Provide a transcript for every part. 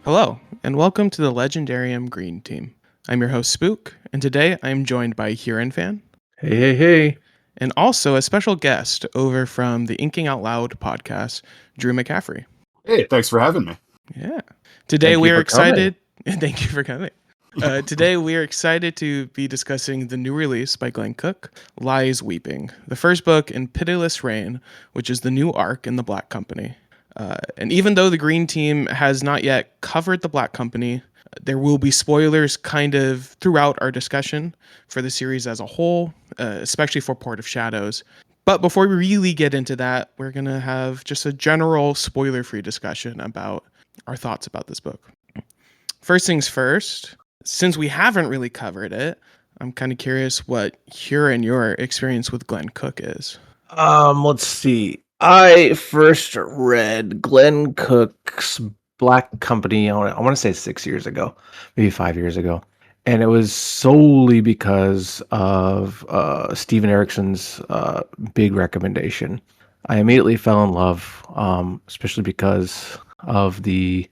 Hello, and welcome to the Legendarium Green Team. I'm your host, Spook, and today I'm joined by Huron Fan, Hey. and also a special guest over from the Inking Out Loud podcast, Drew McCaffrey. Hey, thanks for having me. Yeah. Today Thank we you are for excited. Thank you for coming. Today we are excited to be discussing the new release by Glen Cook, Lies Weeping, the first book in Pitiless Reign, which is the new arc in the Black Company. And even though the Green Team has not yet covered the Black Company, there will be spoilers kind of throughout our discussion for the series as a whole, especially for Port of Shadows. But before we really get into that, we're going to have just a general spoiler-free discussion about our thoughts about this book. First things first, since we haven't really covered it, I'm kind of curious what your experience with Glen Cook is. Let's see. I first read Glen Cook's Black Company, I want to say 6 years ago, maybe 5 years ago. And it was solely because of Steven Erickson's big recommendation. I immediately fell in love, especially because of the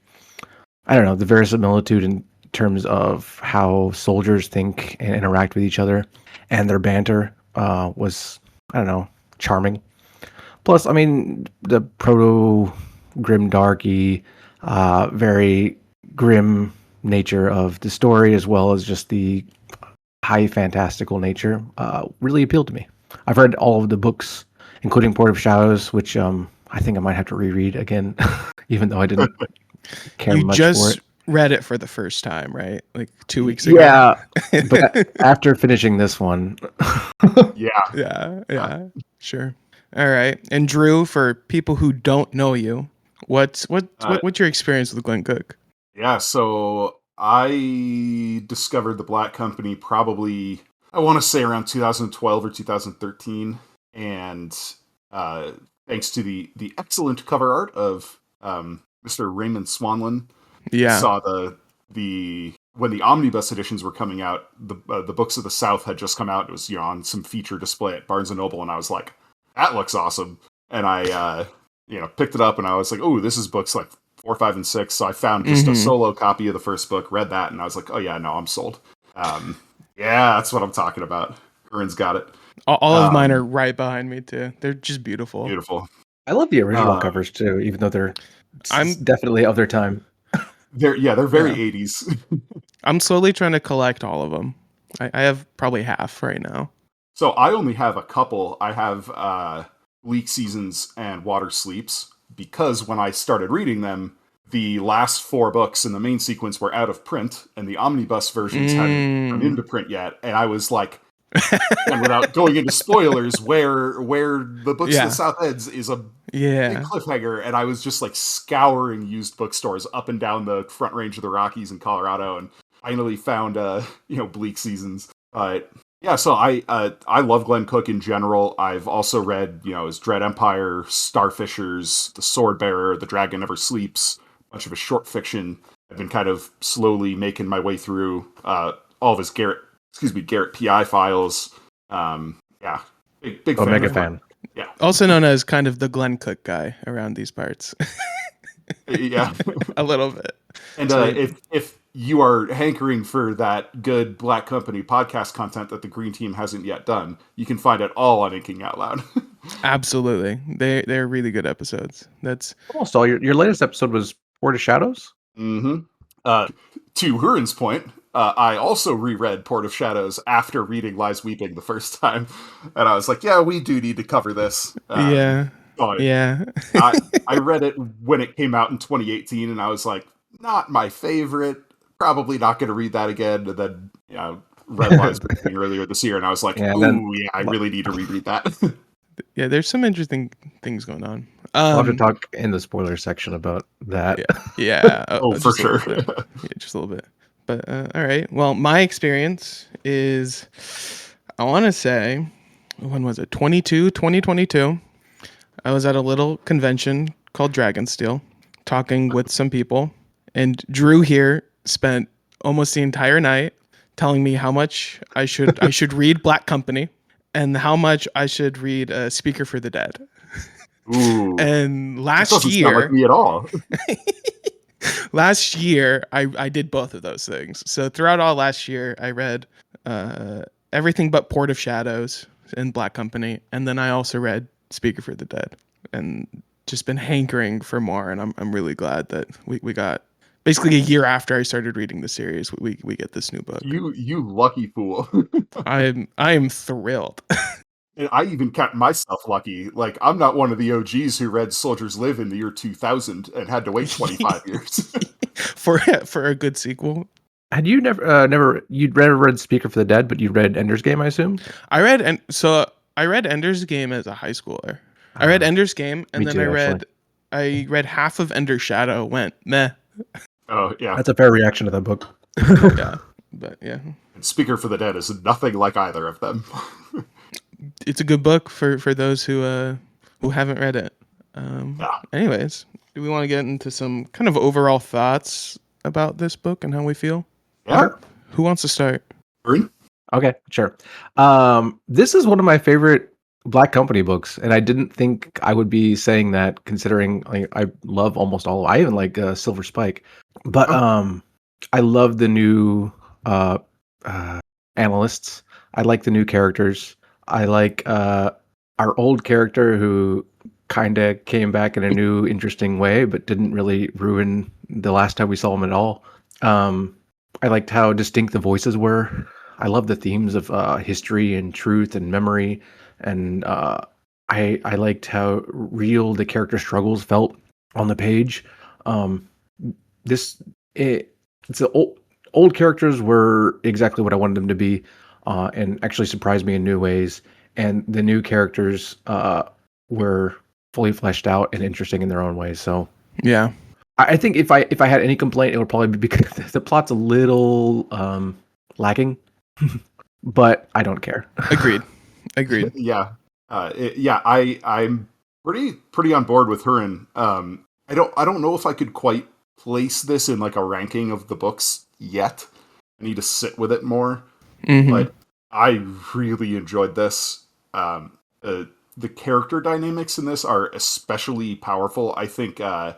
verisimilitude in terms of how soldiers think and interact with each other, and their banter was, charming. Plus, the proto grim darky, very grim nature of the story, as well as just the high fantastical nature, really appealed to me. I've read all of the books, including Port of Shadows, which I think I might have to reread again, even though I didn't care much for it. Read it for the first time, right? Like 2 weeks ago. Yeah, but after finishing this one, yeah, sure. All right, and Drew, for people who don't know you, what's your experience with Glen Cook? Yeah, so I discovered the Black Company probably, I want to say around 2012 or 2013, and thanks to the excellent cover art of Mr. Raymond Swanlin. Yeah, Saw the when the omnibus editions were coming out, the Books of the South had just come out. It was on some feature display at Barnes and Noble, and I was like, that looks awesome. And I picked it up, and I was like, oh, this is books like 4, 5, and 6. So I found just a solo copy of the first book, read that, and I was like, oh yeah, no, I'm sold. Yeah, that's what I'm talking about. Aaron's got it. all of mine are right behind me too. They're just beautiful. Beautiful. I love the original covers too, even though they're definitely of their time. They're very 80s. I'm slowly trying to collect all of them. I have probably half right now. So I only have a couple. I have Bleak Seasons and Water Sleeps, because when I started reading them, the last 4 books in the main sequence were out of print, and the omnibus versions hadn't come into print yet. And I was like, and without going into spoilers, where the Books of the South ends is a big cliffhanger, and I was just like scouring used bookstores up and down the Front Range of the Rockies in Colorado, and finally found Bleak Seasons. But yeah, so I love Glen Cook in general. I've also read his Dread Empire, Starfishers, The Swordbearer, The Dragon Never Sleeps, a bunch of his short fiction. I've been kind of slowly making my way through all of his Garrett PI files. Big mega fan. Yeah. Also known as kind of the Glen Cook guy around these parts. Yeah. A little bit. And if you are hankering for that good Black Company podcast content that the Green Team hasn't yet done, you can find it all on Inking Out Loud. Absolutely. They're really good episodes. That's almost all. Your latest episode was Port of Shadows? Mm-hmm. To Huron's point, I also reread Port of Shadows after reading Lies Weeping the first time, and I was like, yeah, we do need to cover this. Yeah. I read it when it came out in 2018, and I was like, not my favorite, probably not going to read that again. And then read Lies Weeping earlier this year, and I was like, I really need to reread that. Yeah, there's some interesting things going on. We'll have to talk in the spoiler section about that. Yeah. For sure. Just a little bit. But all right. Well, my experience is, I want to say, when was it? 2022. I was at a little convention called Dragonsteel, talking with some people, and Drew here spent almost the entire night telling me how much I should read Black Company and how much I should read Speaker for the Dead. Ooh. And last doesn't year, sound like me at all. last year I did both of those things. So throughout all last year, I read everything but Port of Shadows and Black Company, and then I also read Speaker for the Dead, and just been hankering for more. And I'm really glad that we got basically a year after I started reading the series, we get this new book. You lucky fool. I am thrilled. And I even count myself lucky. Like, I'm not one of the OGs who read Soldiers Live in the year 2000 and had to wait 25 years. for a good sequel. Had you you'd never read Speaker for the Dead, but you read Ender's Game, I assume? I read Ender's Game as a high schooler. I read Ender's Game, and then I read half of Ender's Shadow. Went meh. Oh yeah, that's a fair reaction to that book. Yeah, but yeah. And Speaker for the Dead is nothing like either of them. It's a good book for those who haven't read it. Yeah. Anyways, do we want to get into some kind of overall thoughts about this book and how we feel? Yeah. Who wants to start? Green? Okay, sure. This is one of my favorite Black Company books, and I didn't think I would be saying that, considering I love almost all. I even like Silver Spike, but I love the new analysts. I like the new characters. I like our old character who kind of came back in a new, interesting way, but didn't really ruin the last time we saw him at all. I liked how distinct the voices were. I love the themes of history and truth and memory, and I liked how real the character struggles felt on the page. It's old characters were exactly what I wanted them to be, and actually surprised me in new ways. And the new characters were fully fleshed out and interesting in their own ways. So yeah, I think if I had any complaint, it would probably be because the plot's a little lacking, but I don't care. Agreed. Yeah, I'm pretty on board with her. And I don't know if I could quite place this in like a ranking of the books yet. I need to sit with it more. Mm-hmm. But I really enjoyed this. The character dynamics in this are especially powerful. I think the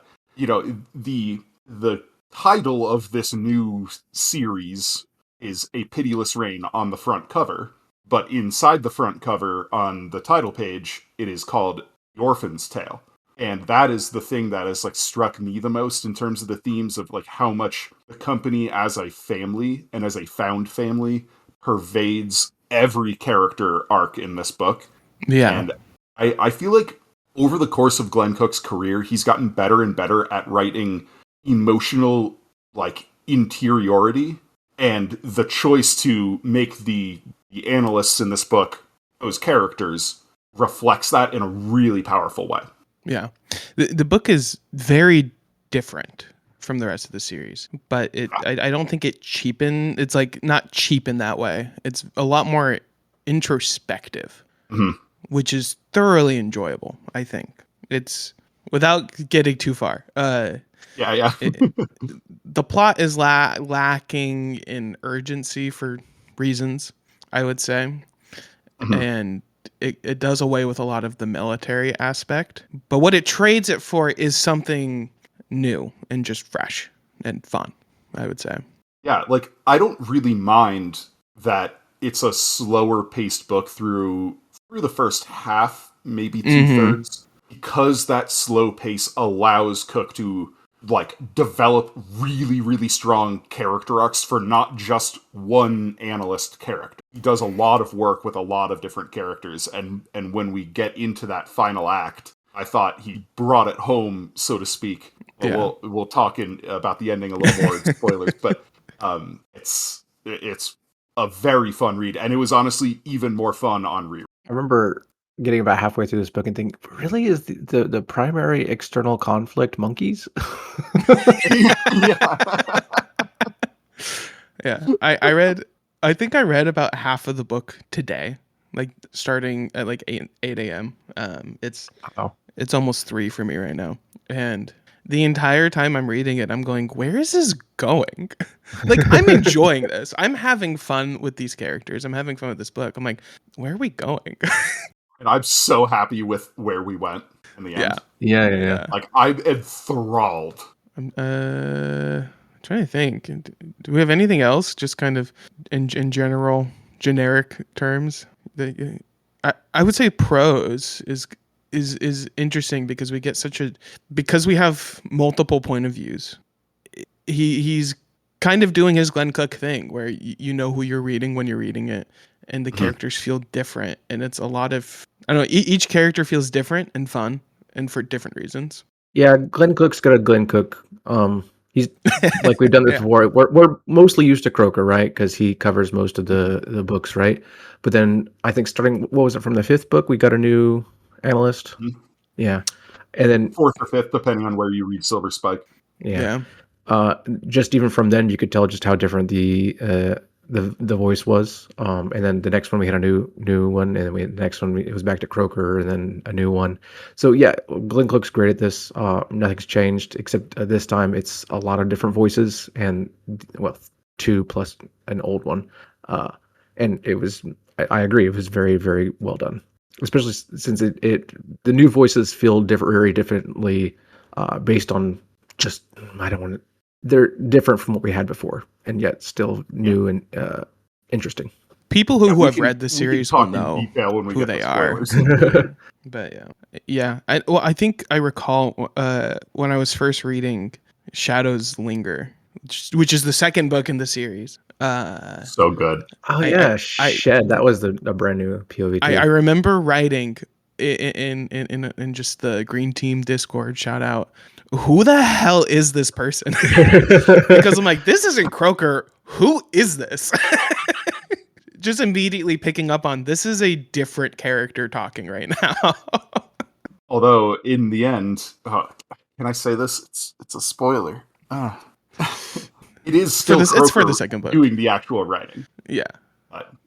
title of this new series is A Pitiless Reign on the front cover, but inside the front cover on the title page, it is called The Orphan's Tale. And that is the thing that has like struck me the most in terms of the themes of like how much the company as a family and as a found family pervades every character arc in this book. Yeah. And I feel like over the course of Glen Cook's career, he's gotten better and better at writing emotional like interiority, and the choice to make the analysts in this book those characters reflects that in a really powerful way. Yeah. The book is very different from the rest of the series, but I don't think it cheapened. It's like not cheap in that way. It's a lot more introspective, which is thoroughly enjoyable. I think it's without getting too far. The plot is lacking in urgency for reasons, I would say, and it does away with a lot of the military aspect. But what it trades it for is something new and just fresh and fun, I would say. Yeah, like I don't really mind that it's a slower paced book through the first half, maybe 2/3, because that slow pace allows Cook to like develop really, really strong character arcs for not just one analyst character. He does a lot of work with a lot of different characters, and when we get into that final act, I thought he brought it home, so to speak. Yeah. We'll talk about the ending a little more in spoilers, but it's a very fun read, and it was honestly even more fun on reread. I remember getting about halfway through this book and thinking, really, is the primary external conflict monkeys? Yeah. I think I read about half of the book today, like starting at like 8 a.m. It's almost 3 for me right now. And the entire time I'm reading it, I'm going, where is this going? Like, I'm enjoying this. I'm having fun with these characters. I'm having fun with this book. I'm like, where are we going? And I'm so happy with where we went in the end. Yeah. Like, I'm enthralled. I'm trying to think. Do we have anything else? Just kind of in general, generic terms. I would say prose is interesting because we get because we have multiple point of views. He's kind of doing his Glenn Cook thing where you know who you're reading when you're reading it, and the characters feel different, and it's a lot of I don't know. Each character feels different and fun, and for different reasons. Yeah, Glenn Cook's got a Glenn Cook. He's like we've done this Yeah. before. We're mostly used to Croker, right? Because he covers most of the books, right? But then I think starting, what was it, from the fifth book, we got a new analyst. Mhm. Yeah, and then Fourth or fifth, depending on where you read Silver Spike. yeah, just even from then you could tell just how different the voice was. And then the next one we had a new one, and then the next one it was back to Croker, and then a new one. So yeah, Glenn Cook's great at this. Nothing's changed except this time it's a lot of different voices, and well, two plus an old one. And it was, I agree, it was very, very well done, especially since the new voices feel very differently based on just, I don't want to, they're different from what we had before, and yet still new and interesting. People who we have can- read the we can series will talk in know detail when we who get they to are. spoilers. But yeah. I think I recall when I was first reading Shadows Linger, which is the second book in the series. So good. Oh I- yeah, I- Shed. That was a brand new POV too. I remember writing in just the Green Team Discord, shout out, who the hell is this person? Because I'm like, this isn't Croker. Who is this? Just immediately picking up on this is a different character talking right now. Although in the end, can I say this? It's a spoiler. It is still it's for the Croker second book. doing the actual writing. Yeah.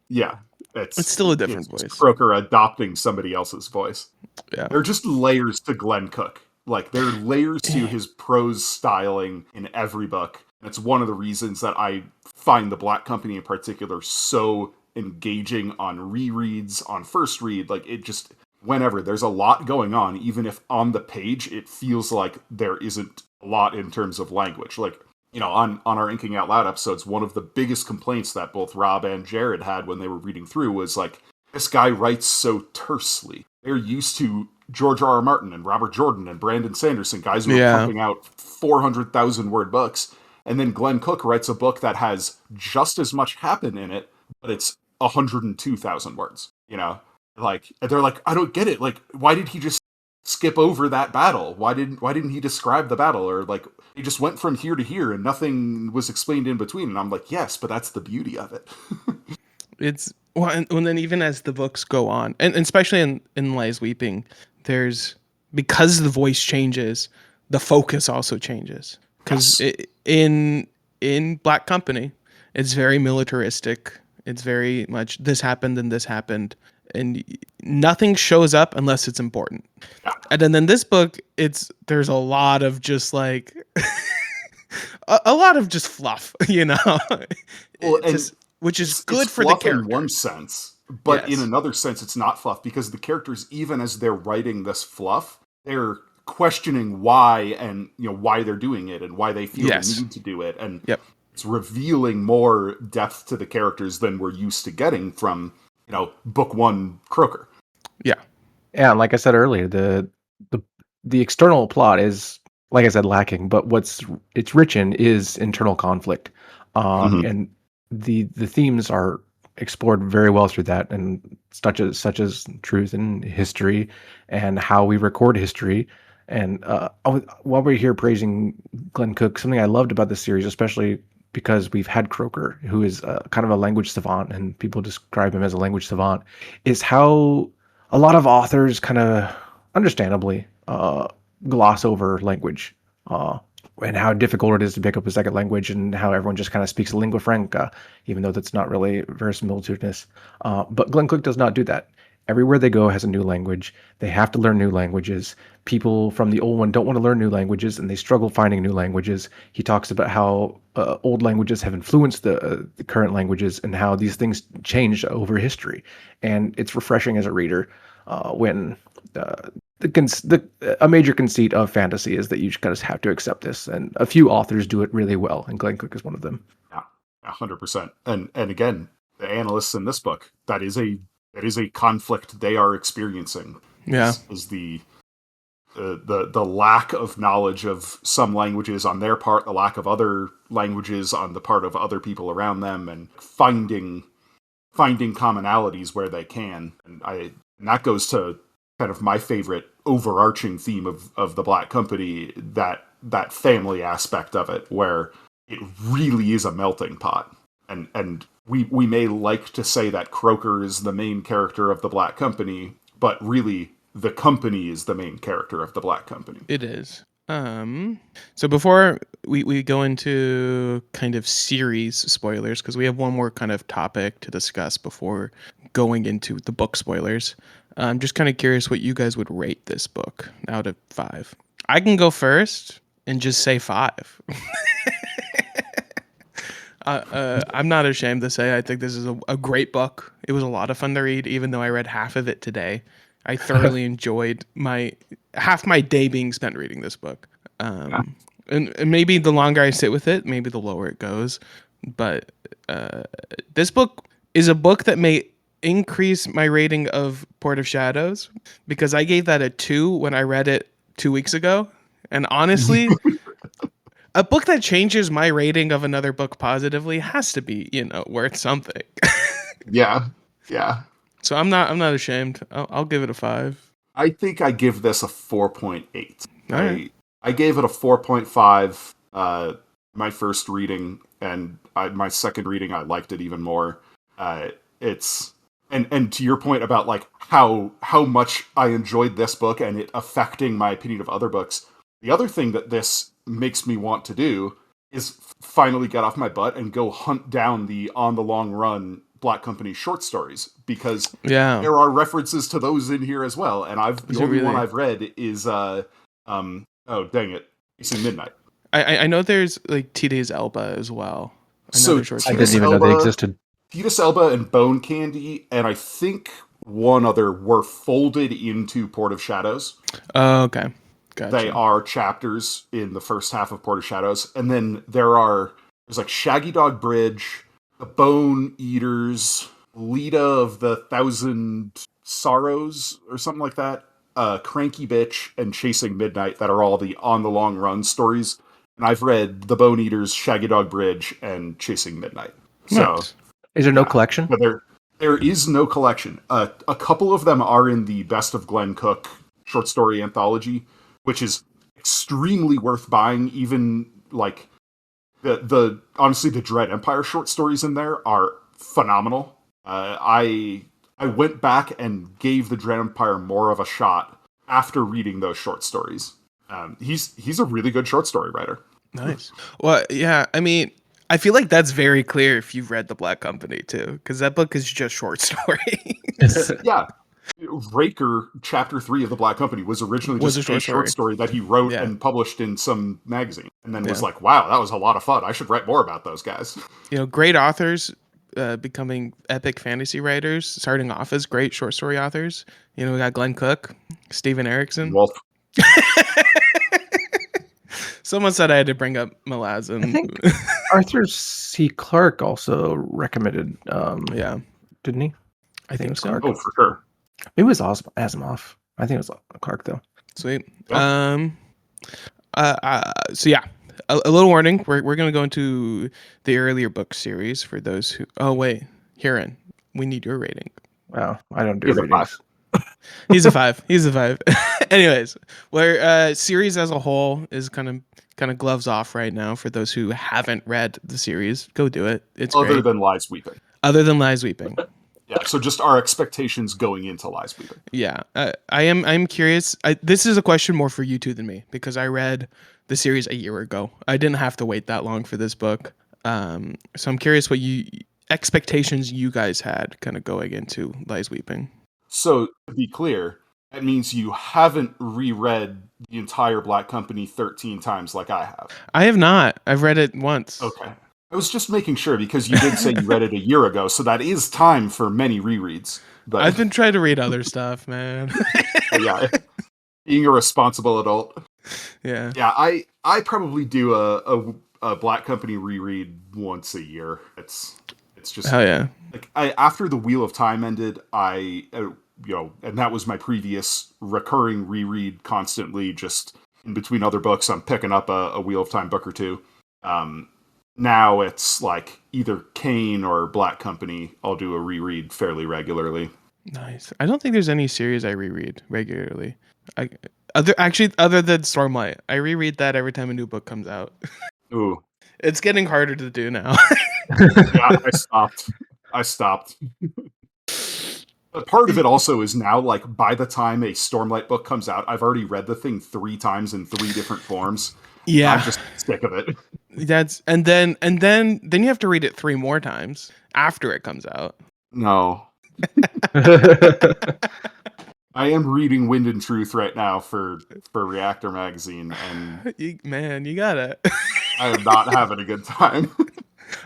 Yeah, It's still a different it's voice. Croker adopting somebody else's voice. Yeah. There are just layers to Glenn Cook. Like, there are layers to his prose styling in every book. And it's one of the reasons that I find The Black Company in particular so engaging on rereads, on first read. Like, it just, whenever there's a lot going on, even if on the page it feels like there isn't a lot in terms of language. Like, you know, on our Inking Out Loud episodes, one of the biggest complaints that both Rob and Jared had when they were reading through was like, this guy writes so tersely. They're used to George R.R. Martin and Robert Jordan and Brandon Sanderson, guys who are pumping out 400,000 word books. And then Glenn Cook writes a book that has just as much happen in it, but it's 102,000 words, you know? Like, they're like, I don't get it. Like, why did he just skip over that battle? Why didn't he describe the battle? Or like, he just went from here to here and nothing was explained in between. And I'm like, yes, but that's the beauty of it. It's well, and then even as the books go on, and especially in Lies Weeping, because the voice changes, the focus also changes. Because in Black Company, it's very militaristic. It's very much this happened and this happened, and nothing shows up unless it's important. And then in this book, there's a lot of just like a lot of just fluff, you know. Well, which is good for the fluff character in one sense, but Yes. in another sense, it's not fluff because the characters, even as they're writing this fluff, they're questioning why and why they're doing it and why they feel Yes. the need to do it, and Yep. it's revealing more depth to the characters than we're used to getting from book one Croker. Yeah. Yeah, and like I said earlier, the external plot is, like I said, lacking, but it's rich in is internal conflict, and the themes are explored very well through that, and such as truth and history, and how we record history. And while we're here praising Glenn Cook, something I loved about this series, especially because we've had Croker, who is kind of a language savant, and people describe him as a language savant, is how a lot of authors kind of understandably gloss over language, and how difficult it is to pick up a second language, and how everyone just kind of speaks lingua franca, even though that's not really verisimilitudinous. But Glenn Cook does not do that. Everywhere they go has a new language. They have to learn new languages. People from the old one don't want to learn new languages, and they struggle finding new languages. He talks about how old languages have influenced the current languages, and how these things change over history. And it's refreshing as a reader when a major conceit of fantasy is that you just kind of have to accept this, and a few authors do it really well, and Glen Cook is one of them. Yeah, 100%. And again, the analysts in this book, that is a conflict they are experiencing. Yeah, is the lack of knowledge of some languages on their part, the lack of other languages on the part of other people around them, and finding commonalities where they can. And that goes to kind of my favorite overarching theme of the Black Company, that family aspect of it, where it really is a melting pot. And we may like to say that Croker is the main character of the Black Company, but really the company is the main character of the Black Company. it is. So before we go into kind of series spoilers, because we have one more kind of topic to discuss before going into the book spoilers, I'm just kind of curious what you guys would rate this book out of 5. I can go first and just say 5. I'm not ashamed to say I think this is a great book. It was a lot of fun to read, even though I read half of it today. I thoroughly enjoyed half my day being spent reading this book. And maybe the longer I sit with it, maybe the lower it goes. But this book is a book that may increase my rating of Port of Shadows, because I gave that a 2 when I read it 2 weeks ago. And honestly, a book that changes my rating of another book positively has to be, worth something. Yeah. So I'm not ashamed. I'll give it a 5. I think I give this a 4.8. Right. I gave it a 4.5 my first reading, and my second reading I liked it even more. It's and to your point about like how much I enjoyed this book and it affecting my opinion of other books. The other thing that this makes me want to do is finally get off my butt and go hunt down the On the Long Run Black Company short stories, because there are references to those in here as well. And the only one I've read is oh dang it, Chasing Midnight. I know there's like T-Days Elba as well. I didn't even know they existed. Titus Elba and Bone Candy, and I think one other, were folded into Port of Shadows. Oh, okay. Gotcha. They are chapters in the first half of Port of Shadows. And then there's like Shaggy Dog Bridge, the Bone Eaters, Lita of the Thousand Sorrows, or something like that, Cranky Bitch, and Chasing Midnight, that are all the On the Long Run stories. And I've read the Bone Eaters, Shaggy Dog Bridge, and Chasing Midnight. So, is there no collection? But there is no collection. A couple of them are in the Best of Glen Cook short story anthology, which is extremely worth buying. Even like the honestly, the Dread Empire short stories in there are phenomenal. I went back and gave the Dread Empire more of a shot after reading those short stories. He's a really good short story writer. Nice. Well, yeah, I mean, I feel like that's very clear if you've read The Black Company too, because that book is just short stories. Yeah. Raker, Chapter 3 of The Black Company, was originally just a short story that he wrote and published in some magazine, and then was like, wow, that was a lot of fun. I should write more about those guys. Great authors becoming epic fantasy writers, starting off as great short story authors. We got Glen Cook, Steven Erikson. Wolf. Someone said I had to bring up Malazan. I think Arthur C. Clarke also recommended, didn't he? I think so. Clarke. Oh, for sure. It was Asimov. I think it was Clarke, though. Sweet. Yeah. So yeah, a little warning. We're going to go into the earlier book series for those who... Oh, wait. Huron, we need your rating. Wow. I don't do ratings. He's a 5. He's a 5. Anyways, where series as a whole is kind of gloves off right now for those who haven't read the series. Go do it. It's Other great. than Lies Weeping. Other than Lies Weeping. Yeah, so just our expectations going into Lies Weeping. Yeah, I'm curious. This is a question more for you two than me, because I read the series a year ago. I didn't have to wait that long for this book. So I'm curious what expectations you guys had kind of going into Lies Weeping. So to be clear, that means you haven't reread the entire Black Company 13 times like I have. I have not. I've read it once. Okay. I was just making sure, because you did say you read it a year ago, so that is time for many rereads. But I've been trying to read other stuff, man. yeah, being a responsible adult. Yeah. Yeah, I probably do a Black Company reread once a year. It's just Oh yeah. like after the Wheel of Time ended, and that was my previous recurring reread constantly, just in between other books. I'm picking up a Wheel of Time book or two. Now it's like either Kane or Black Company. I'll do a reread fairly regularly. Nice. I don't think there's any series I reread regularly. Other than Stormlight, I reread that every time a new book comes out. Ooh, It's getting harder to do now. yeah, I stopped. But part of it also is now, like, by the time a Stormlight book comes out, I've already read the thing 3 times in 3 different forms. Yeah. I'm just sick of it. And then you have to read it 3 more times after it comes out. No. I am reading Wind and Truth right now for Reactor Magazine, and You got it. I am not having a good time.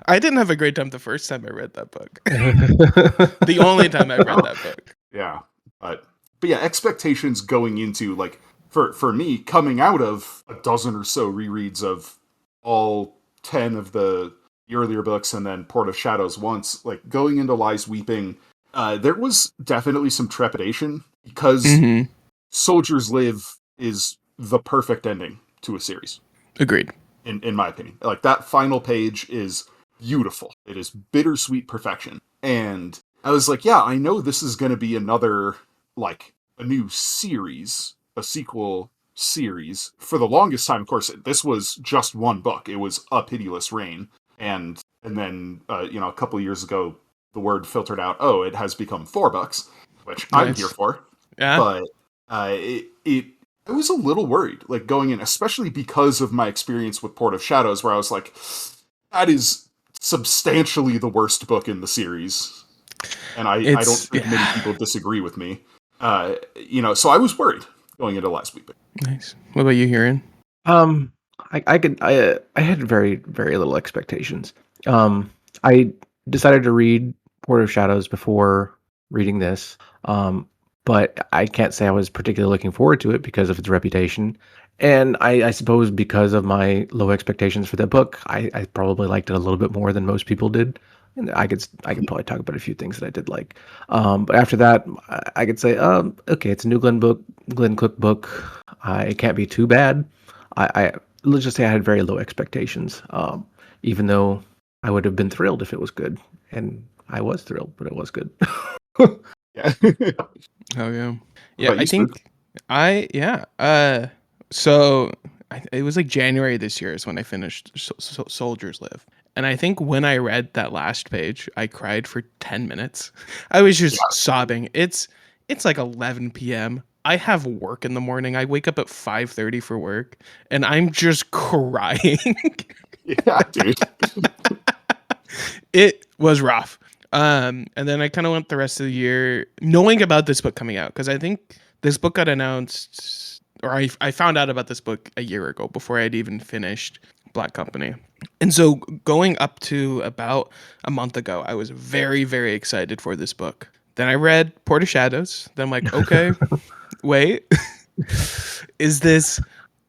I didn't have a great time the first time I read that book. The only time I read that book. Yeah. But yeah, expectations going into, like, for me, coming out of a dozen or so rereads of all 10 of the earlier books and then Port of Shadows once, like, going into Lies Weeping, there was definitely some trepidation because Soldiers Live is the perfect ending to a series. Agreed. In my opinion. Like, that final page is beautiful. It is bittersweet perfection. And I was like, yeah, I know this is going to be another, like, a new series, a sequel series. For the longest time, of course, this was just one book. It was A Pitiless Reign. And then, a couple of years ago, the word filtered out, oh, it has become 4 books, which I'm here for. Yeah. But I was a little worried, like, going in, especially because of my experience with Port of Shadows, where I was like, that is substantially the worst book in the series. And I don't think many people disagree with me. So I was worried going into Last Weeping. Nice. What about you, Huron? I had very, very little expectations. I decided to read Port of Shadows before reading this. But I can't say I was particularly looking forward to it because of its reputation. And I suppose because of my low expectations for that book, I probably liked it a little bit more than most people did. And I could probably talk about a few things that I did like. But after that, I could say, okay, it's a new Glen Cook book. It can't be too bad. Let's just say I had very low expectations, even though I would have been thrilled if it was good. And I was thrilled, but it was good. Yeah. Oh yeah. Yeah, I think so it was like January this year is when I finished Soldiers Live. And I think when I read that last page, I cried for 10 minutes. I was just sobbing. It's like 11 p.m. I have work in the morning. I wake up at 5:30 for work, and I'm just crying. Yeah, dude. It was rough. And then I kind of went the rest of the year knowing about this book coming out, because I think this book got announced, or I found out about this book a year ago before I'd even finished Black Company. And so going up to about a month ago, I was very, very excited for this book. Then I read Port of Shadows. Then I'm like, okay, wait, is this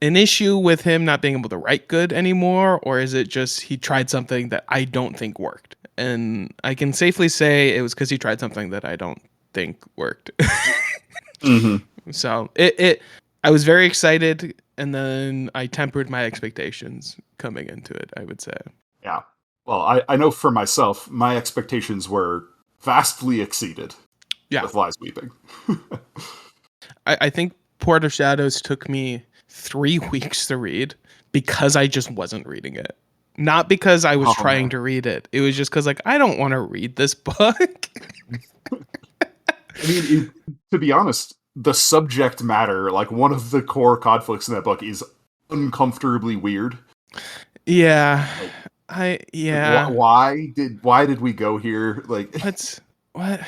an issue with him not being able to write good anymore? Or is it just he tried something that I don't think worked? And I can safely say it was because he tried something that I don't think worked. So I was very excited, and then I tempered my expectations coming into it, I would say. Yeah. Well, I know for myself, my expectations were vastly exceeded with Lies Weeping. I think Port of Shadows took me 3 weeks to read because I just wasn't reading it. Not because I was trying to read it. It was just because, like, I don't want to read this book. I mean, to be honest, the subject matter, like, one of the core conflicts in that book is uncomfortably weird. Yeah. Like, why did we go here? Like, what?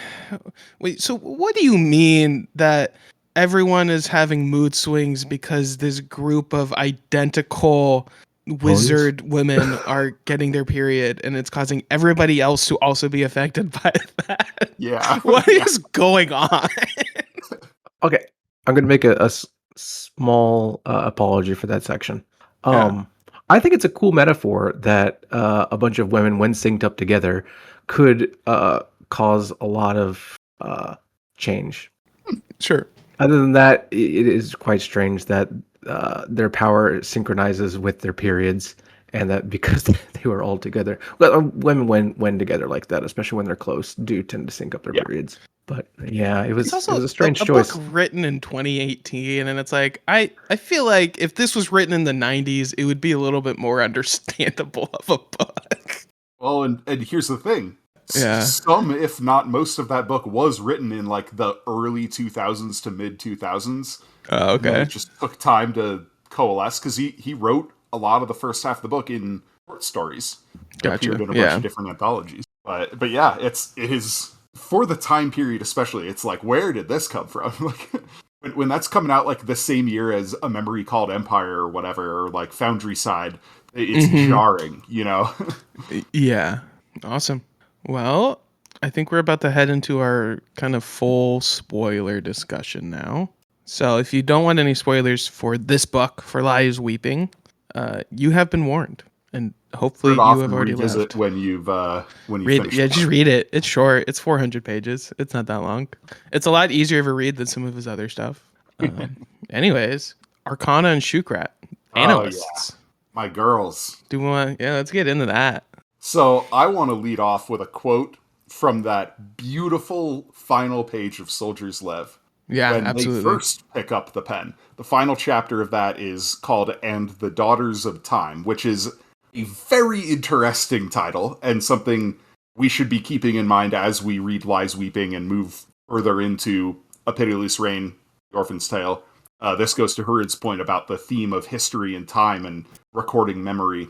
Wait, so what do you mean that everyone is having mood swings because this group of identical wizard women are getting their period, and it's causing everybody else to also be affected by that? Yeah. What is going on? Okay, I'm going to make a small apology for that section. Yeah. I think it's a cool metaphor that a bunch of women, when synced up together, could cause a lot of change. Sure. Other than that, it is quite strange that their power synchronizes with their periods, and that because they were all together. Well, women when together like that, especially when they're close, do tend to sync up their Yeah. periods. But yeah, it It's was also a strange a choice. book written in 2018, and it's like I feel like if this was written in the 90s, it would be a little bit more understandable of a book. Well, and here's the thing. Yeah. Some, if not most of that book was written in like the early 2000s to mid 2000s. Oh, And then okay. it just took time to coalesce because he wrote a lot of the first half of the book in short stories that appeared Gotcha. in a bunch Yeah. of different anthologies. But yeah, it is for the time period especially. It's like, where did this come from? Like when that's coming out like the same year as A Memory Called Empire or whatever, or like Foundry Side, it's Mhm. jarring, you know. Yeah. Awesome. Well, I think we're about to head into our kind of full spoiler discussion now. So, if you don't want any spoilers for this book, for Lies Weeping, you have been warned, and hopefully Turn it you off have and already revisit left. when you've Read, finished. yeah, just read it. It's short. It's 400 pages. It's not that long. It's a lot easier of a read than some of his other stuff. Anyways, Arcana and Shukrat, Oh yeah, analysts. my girls. Do we want? Yeah, let's get into that. So I want to lead off with a quote from that beautiful final page of Soldier's Lev Yeah, when they absolutely. first pick up the pen. The final chapter of that is called And the Daughters of Time, which is a very interesting title and something we should be keeping in mind as we read Lies Weeping and move further into A Pitiless Reign, The Orphan's Tale. This goes to Hurid's point about the theme of history and time and recording memory.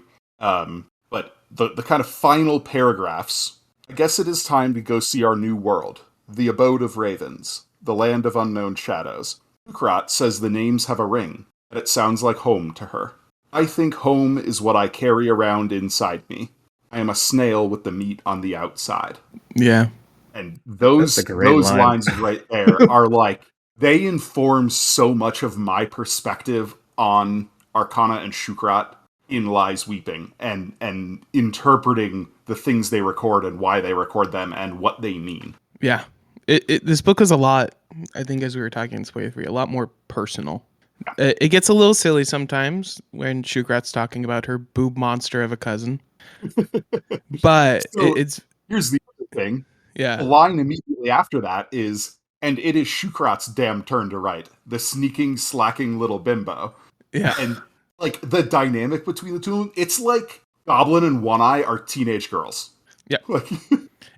But the kind of final paragraphs, I guess it is time to go see our new world, the abode of ravens, the land of unknown shadows. Ukrat says the names have a ring, and it sounds like home to her. I think home is what I carry around inside me. I am a snail with the meat on the outside. Yeah. And That's a great those line. lines right there are like, they inform so much of my perspective on Arcana and Shukrat in Lies Weeping and interpreting the things they record and why they record them and what they mean. Yeah. This book is a lot, I think, as we were talking in Spoiler 3, a lot more personal. It gets a little silly sometimes when Shukrat's talking about her boob monster of a cousin. But So it's, here's the other thing. The yeah. line immediately after that is, and it is Shukrat's damn turn to write, the sneaking, slacking little bimbo. Yeah. And like the dynamic between the two of them, it's like Goblin and One Eye are teenage girls. Yeah. Like,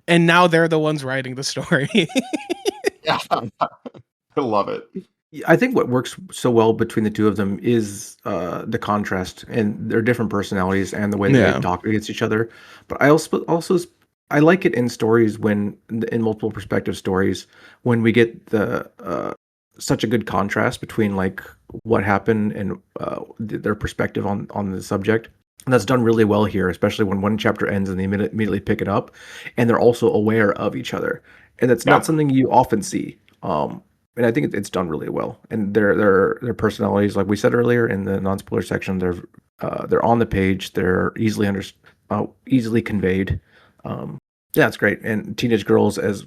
And now they're the ones writing the story. yeah, I love it. I think what works so well between the two of them is the contrast and their different personalities and the way Yeah. they talk against each other. But I also I like it in stories when in multiple perspective stories when we get the such a good contrast between like what happened and their perspective on the subject. And that's done really well here, especially when one chapter ends and they immediately pick it up, and they're also aware of each other, and that's Yeah. not something you often see. And I think it's done really well. And their personalities, like we said earlier in the non-spoiler section, they're on the page. They're easily conveyed. Yeah, it's great. And teenage girls as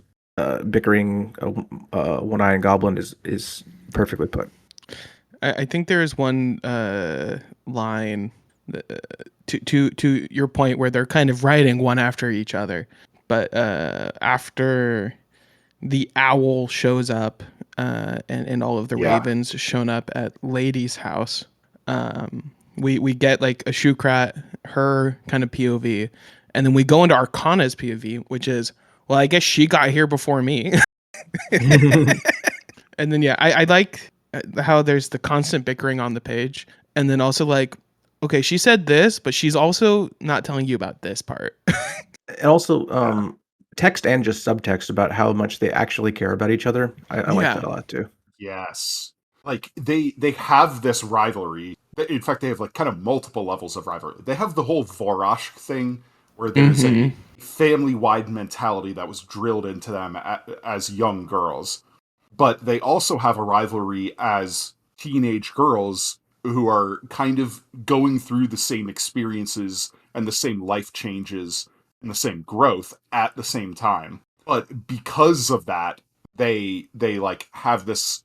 bickering One Eye and Goblin is perfectly put. I think there is one line to your point where they're kind of writing one after each other, but after the owl shows up and all of the Yeah. ravens shown up at Lady's house, we get like a Shukrat, her kind of POV, and then we go into Arcana's POV, which is, well, I guess she got here before me. And then yeah, I like how there's the constant bickering on the page, and then also like, okay, she said this, but she's also not telling you about this part. And also text and just subtext about how much they actually care about each other. I like Yeah. that a lot too. Yes. Like they have this rivalry. In fact, they have like kind of multiple levels of rivalry. They have the whole Vorosh thing where there's a family-wide mentality that was drilled into them as young girls. But they also have a rivalry as teenage girls who are kind of going through the same experiences and the same life changes and the same growth at the same time. But because of that, they like have this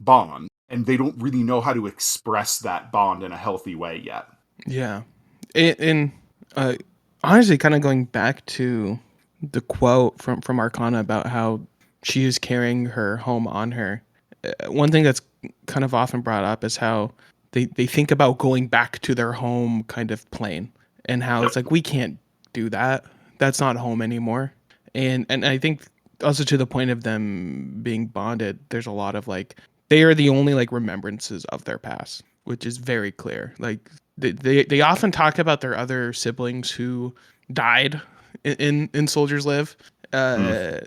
bond, and they don't really know how to express that bond in a healthy way yet. Yeah. And uh, honestly, kind of going back to the quote from Arcana about how she is carrying her home on her. One thing that's kind of often brought up is how they think about going back to their home kind of plane, and how it's like, we can't do that. That's not home anymore. And I think also to the point of them being bonded, there's a lot of like, they are the only like remembrances of their past, which is very clear. Like they often talk about their other siblings who died in Soldiers Live. A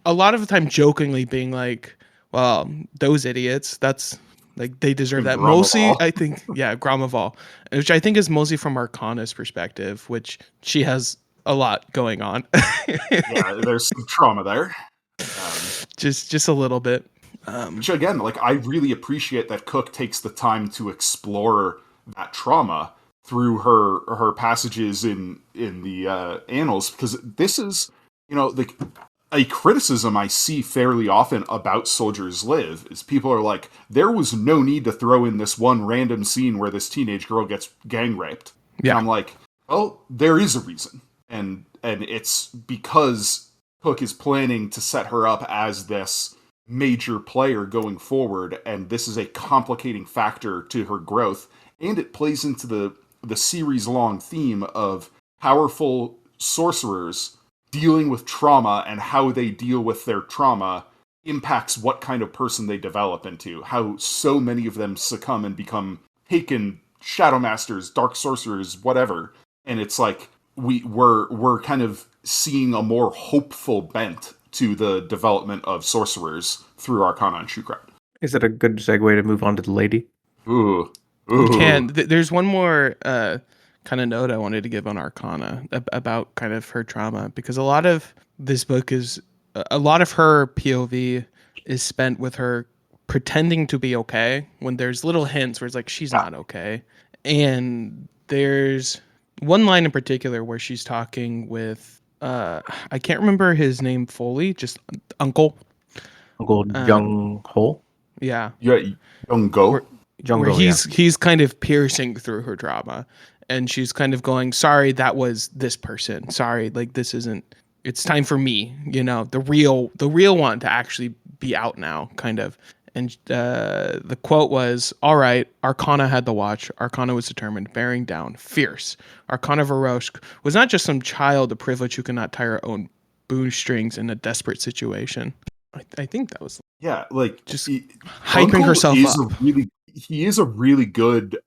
lot of the time jokingly being like, well, those idiots, that's like, they deserve that. Mostly, Grommaval. I think, yeah, Grommaval, which I think is mostly from Arcana's perspective, which she has a lot going on. Yeah, there's some trauma there. just a little bit. Which again, like, I really appreciate that Cook takes the time to explore that trauma through her passages in the annals, because this is, like, a criticism I see fairly often about Soldiers Live is people are like, there was no need to throw in this one random scene where this teenage girl gets gang raped. Yeah. And I'm like, well, there is a reason. And it's because Cook is planning to set her up as this major player going forward, and this is a complicating factor to her growth, and it plays into the series-long theme of powerful sorcerers dealing with trauma, and how they deal with their trauma impacts what kind of person they develop into. How so many of them succumb and become taken shadow masters, dark sorcerers, whatever. And it's like we're kind of seeing a more hopeful bent to the development of sorcerers through Arcana and Shukrat. Is that a good segue to move on to the lady? Ooh. You can. There's one more kind of note I wanted to give on Arcana about kind of her trauma, because a lot of this book is a lot of her POV is spent with her pretending to be okay when there's little hints where it's like she's not okay. And there's one line in particular where she's talking with I can't remember his name fully, just Uncle. Uncle Jung Ho? Yeah. Yeah, Young Go. Where he's kind of piercing through her trauma, and she's kind of going, sorry, that was this person. Sorry, like, this isn't, it's time for me, the real one to actually be out now, kind of. And the quote was, all right, Arcana had the watch. Arcana was determined, bearing down, fierce. Arcana Varoshk was not just some child of privilege who could not tie her own bootstrings in a desperate situation. I think that was like, just hyping Uncle herself up. He is a really good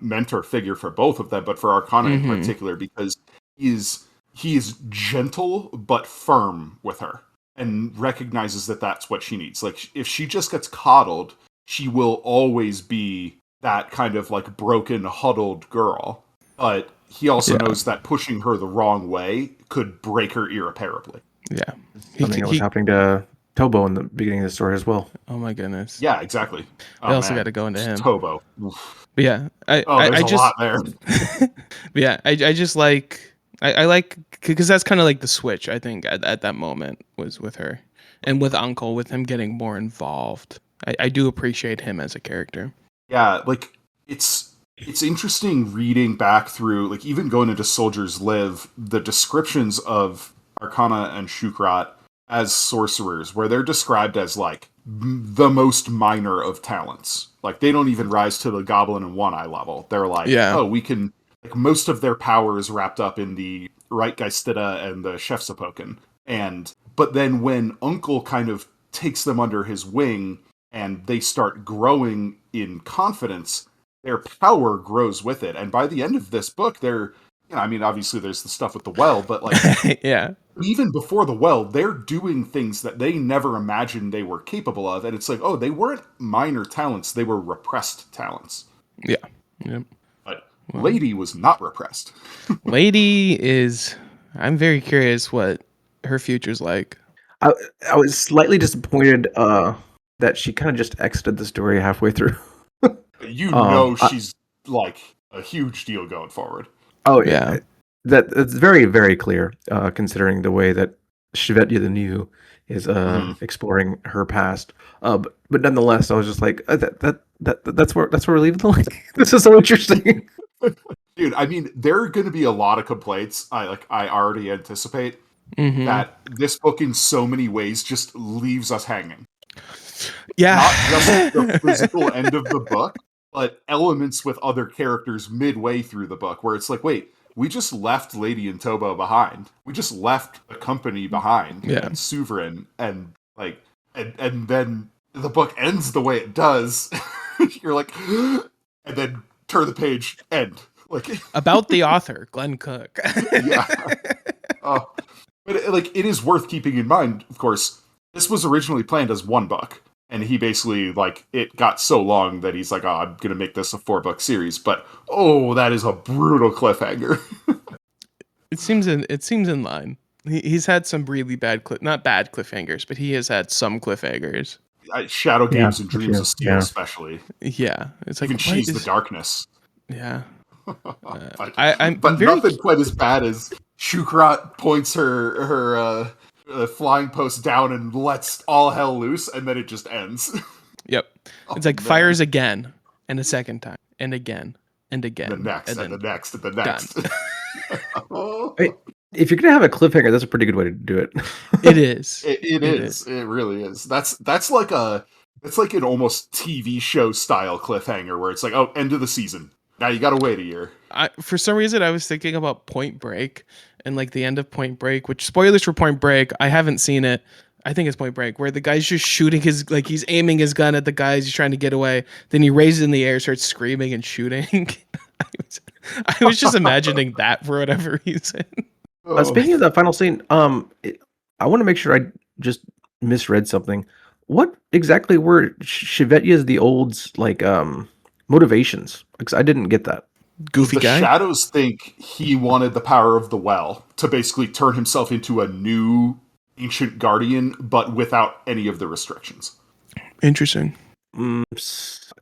mentor figure for both of them, but for Arcana in particular, because he is gentle but firm with her, and recognizes that that's what she needs. Like, if she just gets coddled, she will always be that kind of like broken, huddled girl. But he also knows that pushing her the wrong way could break her irreparably. Yeah. Something that was happening to Tobo in the beginning of the story as well. Oh my goodness. Yeah, exactly. I also got to go into him. Tobo. But yeah, there's a lot there. Yeah, I just like, I like, because that's kind of like the switch, I think, at that moment was with her, and with Uncle, with him getting more involved. I do appreciate him as a character. Yeah, like, it's interesting reading back through, like, even going into Soldiers Live, the descriptions of Arcana and Shukrat as sorcerers, where they're described as like the most minor of talents. Like, they don't even rise to the Goblin and One Eye level. They're like, we can, like, most of their power is wrapped up in the Reitgeistida and the Chefsapoken. But then when Uncle kind of takes them under his wing and they start growing in confidence, their power grows with it. And by the end of this book, they're, I mean, obviously there's the stuff with the well, but like, even before the well, they're doing things that they never imagined they were capable of. And it's like, they weren't minor talents, they were repressed talents. Yeah. Yep. But Lady was not repressed. Lady is, I'm very curious what her future's like. I was slightly disappointed that she kind of just exited the story halfway through. She's like a huge deal going forward. Oh Yeah. yeah, that's very very clear. Considering the way that Chevetya the New is Mhm. exploring her past. But nonetheless, I was just like that's where we're leaving the line. This is so interesting. Dude, I mean, there are going to be a lot of complaints. I already anticipate Mm-hmm. that this book, in so many ways, just leaves us hanging. Yeah. Not just the physical end of the book, but elements with other characters midway through the book, where it's like, wait, we just left Lady and Tobo behind. We just left the company behind Yeah. and Suverin, and and then the book ends the way it does. You're like, and then turn the page, end. Like About the author, Glen Cook. yeah. Oh, but it is worth keeping in mind. Of course, this was originally planned as one book, and he basically it got so long that he's like, "Oh, I'm gonna make this a 4-book series." But that is a brutal cliffhanger. It seems in line. He's had some really bad not bad cliffhangers, but he has had some cliffhangers. Shadow Yeah, Games and Dreams of Steel, yeah. especially. Yeah, it's like Even She's the Darkness. Yeah. I'm very nothing quite as bad as Shukrat points her flying post down and lets all hell loose, and then it just ends. Yep. It's like fires again, and a second time, and again, and again. The next, and the next, and the next. If you're gonna have a cliffhanger, that's a pretty good way to do it. It is. It is. It really is. That's like an almost TV show style cliffhanger where it's like, oh, end of the season. Now you gotta wait a year. For some reason, I was thinking about Point Break and like the end of Point Break, which spoilers for Point Break. I haven't seen it. I think it's Point Break, where the guy's just shooting he's aiming his gun at the guys. He's trying to get away. Then he raises in the air, starts screaming and shooting. I was just imagining that for whatever reason. Speaking of that final scene, I want to make sure I just misread something. What exactly were Chevetya's the old's motivations? Because I didn't get that. Goofy the guy. Shadows think he wanted the power of the well to basically turn himself into a new ancient guardian, but without any of the restrictions. Interesting.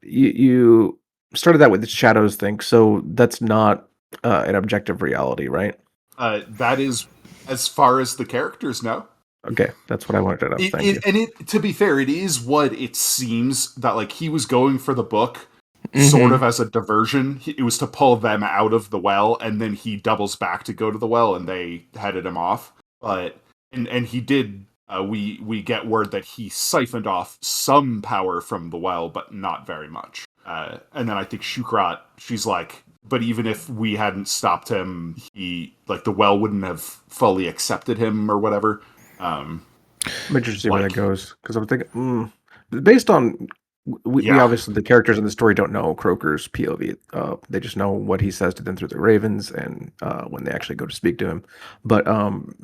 You started that with the Shadows thing, so that's not an objective reality, right? That is, as far as the characters know. Okay, that's what I wanted to know. Thank you. And to be fair, it is what it seems that he was going for the book sort of as a diversion. It was to pull them out of the well, and then he doubles back to go to the well, and they headed him off. But and he did. We get word that he siphoned off some power from the well, but not very much. And then I think Shukrat, she's like, but even if we hadn't stopped him, he the well wouldn't have fully accepted him or whatever. I'm interested to see where that goes, because I'm thinking, based on we obviously, the characters in the story don't know Croker's POV. They just know what he says to them through the Ravens and when they actually go to speak to him. But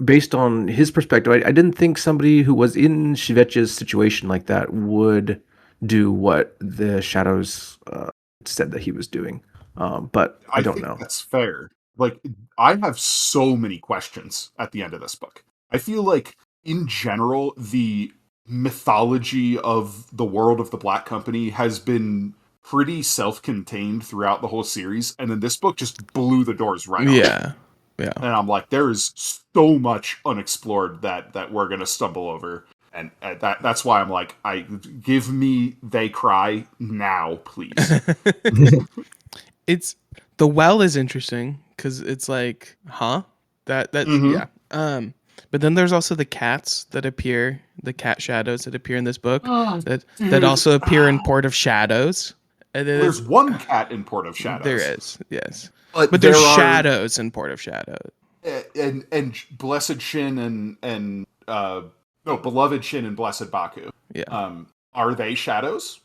based on his perspective, I didn't think somebody who was in Chevetya's situation like that would do what the Shadows said that he was doing. But I don't know. That's fair. I have so many questions at the end of this book. I feel like, in general, the mythology of the world of the Black Company has been pretty self-contained throughout the whole series, and then this book just blew the doors right off. Yeah. And I'm like, there is so much unexplored that we're gonna stumble over, and that's why I'm like, give me They Cry now, please. It's the well is interesting because it's like, yeah. But then there's also the cats that appear, the cat shadows that appear in this book that also appear in Port of Shadows. And there's one cat in Port of Shadows. There is, yes. But there's shadows in Port of Shadows. And Blessed Shin and Beloved Shin and Blessed Baku. Yeah. Are they shadows?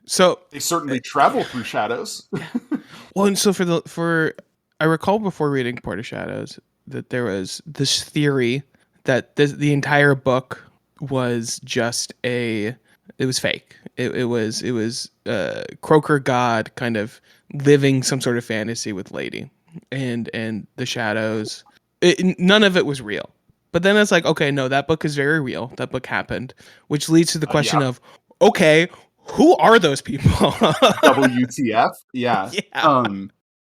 So they certainly travel through shadows. Well, and so I recall before reading Port of Shadows that there was this theory that the entire book was just it was fake. It was Croker God kind of living some sort of fantasy with Lady and the Shadows. None of it was real. But then it's like, okay, no, that book is very real. That book happened, which leads to the question of, okay, Who are those people? WTF? Yeah. Yeah.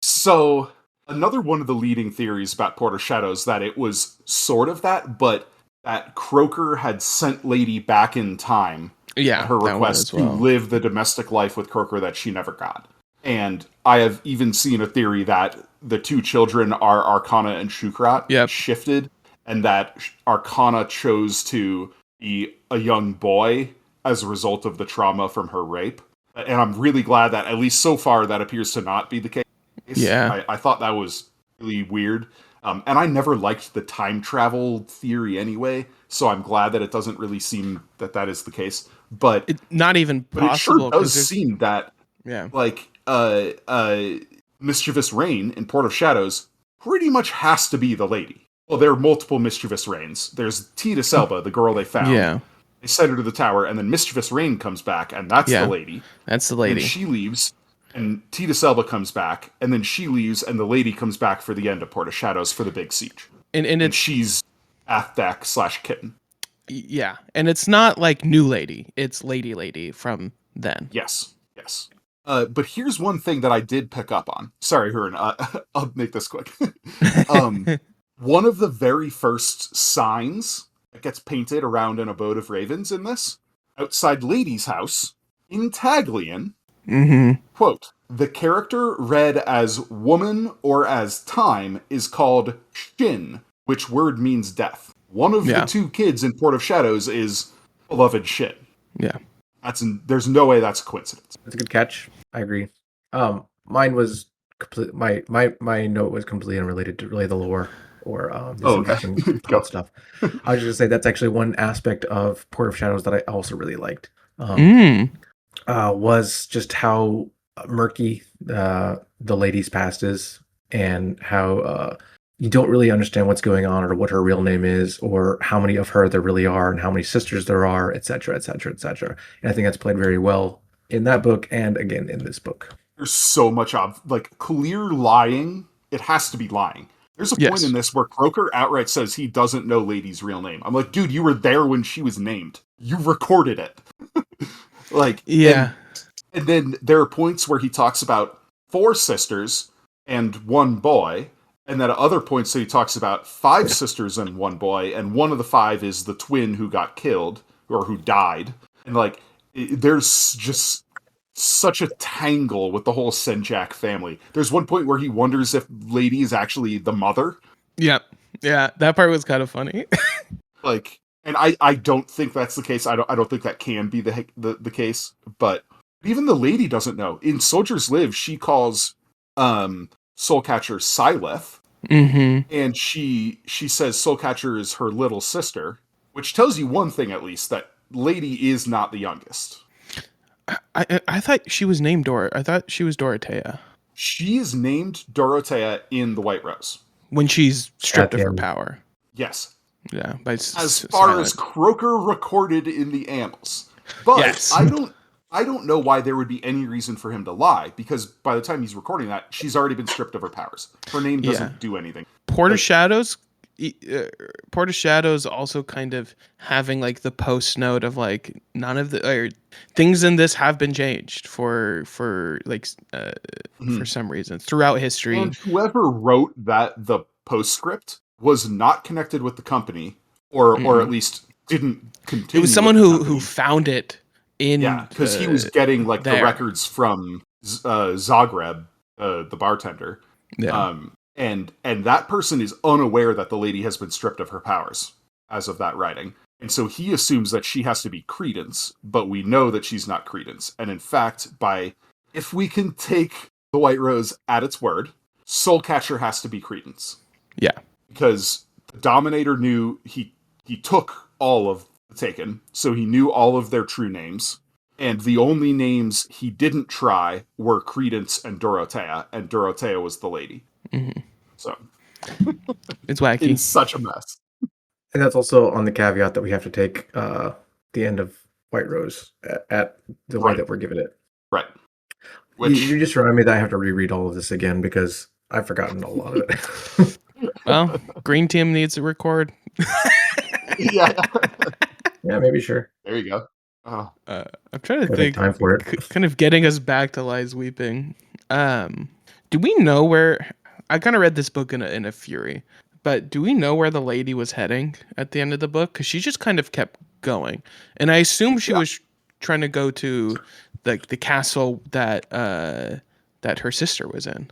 So another one of the leading theories about Port of Shadows that it was sort of that, but that Croker had sent Lady back in time at Yeah, her that one request as to well. live the domestic life with Croker that she never got. And I have even seen a theory that the two children are Arcana and Shukrat Yep. shifted, and that Arcana chose to be a young boy as a result of the trauma from her rape. And I'm really glad that, at least so far, that appears to not be the case. Yeah. I thought that was really weird. And I never liked the time travel theory anyway, so I'm glad that it doesn't really seem that that is the case. But Not even it sure possible does because seem that, yeah. like, Mischievous Reign in Port of Shadows pretty much has to be the lady. Well, there are multiple Mischievous Reigns. There's Tita Selba, the girl they found. Yeah. They send her to the tower, and then Mischievous Reign comes back, and that's Yeah. the lady. That's the And lady. she leaves, and Tita Selba comes back, and then she leaves, and the lady comes back for the end of Port of Shadows for the big siege. And And it's she's Athdak/Kitten. yeah. And it's not like new lady. It's lady from then. Yes, yes. But here's one thing that I did pick up on. Sorry, Huron, I'll make this quick. One of the very first signs that gets painted around an abode of ravens in this, outside Lady's house, in Taglian, Mm-hmm. quote, the character read as woman or as time is called Shin, which word means death. One of Yeah. the two kids in Port of Shadows is beloved Shin. Yeah. There's no way that's a coincidence. That's a good catch. I agree. Mine was complete. My note was completely unrelated to really the lore or this Oh, okay. interesting Go. plot stuff. I was just gonna say that's actually one aspect of Port of Shadows that I also really liked. Was just how murky the lady's past is, and how you don't really understand what's going on or what her real name is or how many of her there really are and how many sisters there are, etc., etc., etc. And I think that's played very well in that book and again in this book. There's so much clear lying. It has to be lying. There's a point Yes. in this where Croker outright says he doesn't know Lady's real name. I'm like, dude, you were there when she was named. You recorded it. Like, Yeah. and then there are points where he talks about 4 sisters and 1 boy, and then at other points he talks about 5 sisters and 1 boy, and one of the 5 is the twin who got killed or who died. And like, there's just such a tangle with the whole Senjak family. There's one point where he wonders if Lady is actually the mother. Yeah. Yeah. That part was kind of funny. Like, and I don't think that's the case. I don't think that can be the case. But even the lady doesn't know. In Soldiers Live, she calls Soulcatcher Syleth, Mm-hmm. and she says Soulcatcher is her little sister, which tells you one thing at least, that Lady is not the youngest. I thought she was named Dora. I thought she was Dorothea She is named Dorothea in The White Rose. when she's stripped of her end. power. Yes. Yeah, As far as Croker recorded in the annals. But Yes. I don't know why there would be any reason for him to lie, because by the time he's recording that, she's already been stripped of her powers. Her name doesn't do anything. Port of Shadows. Port of Shadows also kind of having like the post note of like none of the things in this have been changed for some reason throughout history. And whoever wrote the postscript was not connected with the company, or at least didn't continue. It was someone with the who company. found it in because he was getting like there. the records from Zagreb, the bartender. Yeah. And that person is unaware that the lady has been stripped of her powers as of that writing. And so he assumes that she has to be Credence, but we know that she's not Credence. And in fact, if we can take the White Rose at its word, Soulcatcher has to be Credence. Yeah. Because the Dominator knew he took all of the Taken, so he knew all of their true names. And the only names he didn't try were Credence and Dorothea was the lady. Mm-hmm. So it's wacky. It's such a mess. And that's also on the caveat that we have to take the end of White Rose at the way that we're giving it. Right. You just remind me that I have to reread all of this again because I've forgotten a lot of it. Well, Green Team needs to record. Yeah. Yeah, maybe, sure. There you go. I'm trying to Gotta make think, time for it. kind of getting us back to Lies Weeping. Do we know where? I kind of read this book in a fury, but do we know where the lady was heading at the end of the book? Because she just kind of kept going, and I assume she was trying to go to the castle that her sister was in.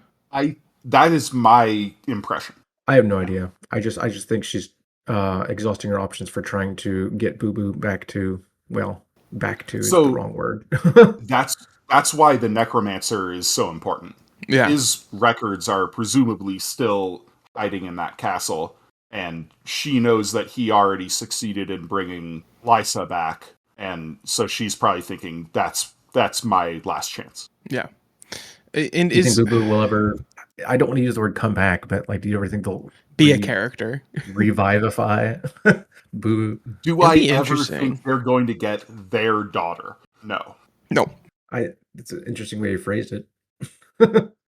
That is my impression. I have no idea. I just think she's exhausting her options for trying to get Boo Boo back to is the wrong word. That's why the necromancer is so important. Yeah. His records are presumably still hiding in that castle, and she knows that he already succeeded in bringing Lysa back, and so she's probably thinking that's my last chance. Yeah. And do you think Boo Boo will ever? I don't want to use the word come back, but like, do you ever think they'll be a character, revivify Boo Boo? Do I ever think they're going to get their daughter? No. It's an interesting way you phrased it.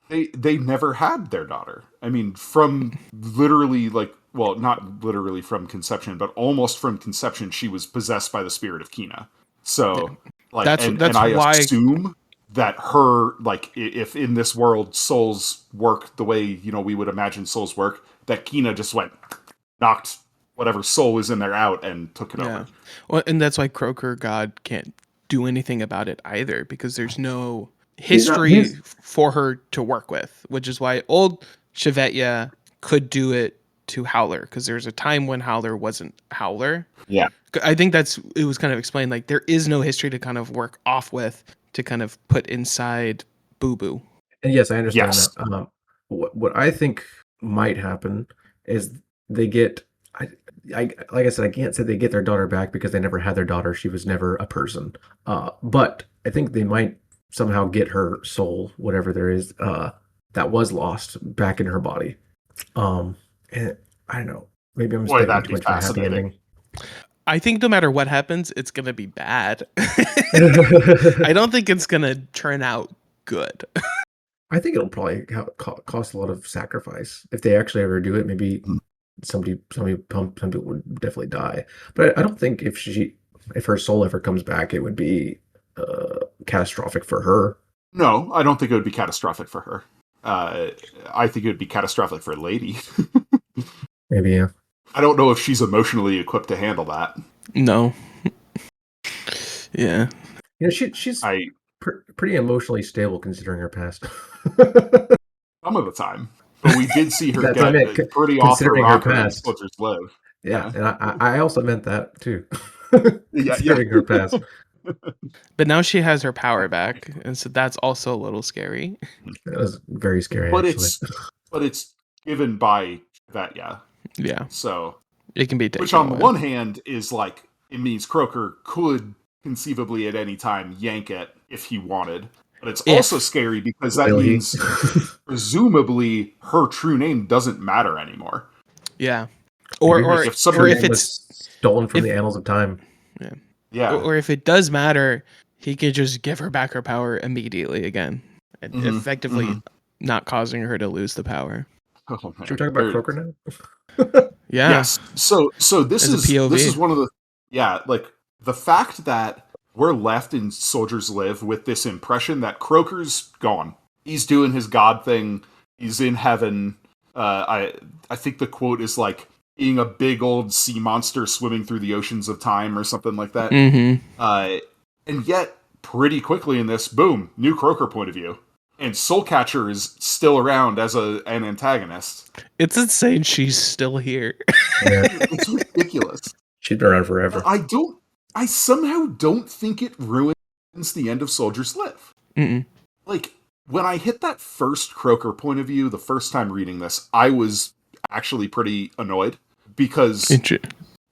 They never had their daughter. I mean, from literally not literally from conception, but almost from conception, she was possessed by the spirit of Kina. So that's I why assume that her, like, if in this world souls work the way, we would imagine souls work, that Kina just knocked whatever soul was in there out and took it over. Well, and that's why Croaker God can't do anything about it either, because there's no history for her to work with, which is why old Chevetya could do it to Howler, because there's a time when Howler wasn't Howler. Yeah. I think it was kind of explained, like, there is no history to kind of work off with to kind of put inside Boo Boo. And yes, I understand that. What I think might happen is they get, like I said, I can't say they get their daughter back because they never had their daughter. She was never a person. But I think they might somehow get her soul, whatever there is, that was lost, back in her body. And I don't know. Maybe I'm expecting too much of a happy ending. I think no matter what happens, it's going to be bad. I don't think it's going to turn out good. I think it'll probably cost a lot of sacrifice. If they actually ever do it, maybe some people would definitely die. But I don't think if her soul ever comes back, it would be catastrophic for her. No, I don't think it would be catastrophic for her. I think it would be catastrophic for Lady. Maybe, yeah. I don't know if she's emotionally equipped to handle that. No. Yeah. She's pretty emotionally stable considering her past. Some of the time. But we did see her get pretty off her rocker in Soldier's Live. Yeah, and I also meant that too. Considering her past. But now she has her power back, and so that's also a little scary. That was very scary, but actually. It's given by that, yeah. So it can be taken which on away. the one hand is like, it means Croaker could conceivably at any time yank it if he wanted. But it's also scary because that means presumably her true name doesn't matter anymore. Yeah. Or if it's stolen from the annals of time. Yeah. Or if it does matter, he could just give her back her power immediately again. And effectively not causing her to lose the power. Oh, should we talk about Croaker now? Yeah. Yes. So this is one of the the fact that we're left in Soldier's Live with this impression that Croaker's gone. He's doing his god thing. He's in heaven. I think the quote is like, being a big old sea monster swimming through the oceans of time or something like that. And yet, pretty quickly in this, boom, new Croaker point of view. And Soulcatcher is still around as an antagonist. It's insane she's still here. It's ridiculous. She's been around forever. I somehow don't think it ruins the end of Soldier's Live. Like, when I hit that first Croaker point of view, the first time reading this, I was actually pretty annoyed because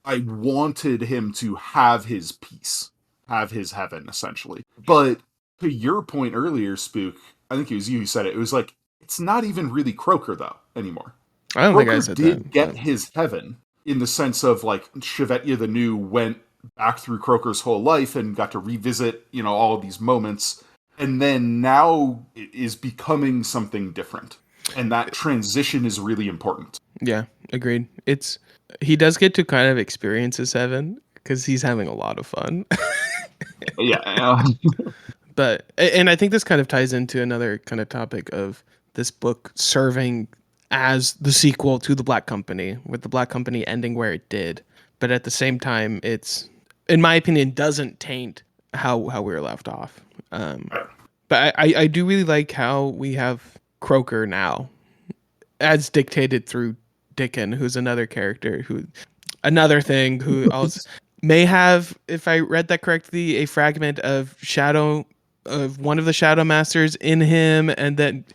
I wanted him to have his peace, have his heaven, essentially. But to your point earlier, Spook, I think it was you who said it. It was like, it's not even really Croaker, though, anymore. I don't think I said that. Croaker did get his heaven in the sense of, like, Chevetya the New went back through Croaker's whole life and got to revisit, all of these moments. And then now it is becoming something different. And that transition is really important. Yeah, agreed. He does get to kind of experience his heaven because he's having a lot of fun. Yeah. And I think this kind of ties into another kind of topic of this book serving as the sequel to the Black Company, with the Black Company ending where it did, but at the same time, it's, in my opinion, doesn't taint how we were left off. But I do really like how we have Croker now, as dictated through Dickon, who's another character another thing who also may have, if I read that correctly, a fragment of one of the Shadow Masters in him, and then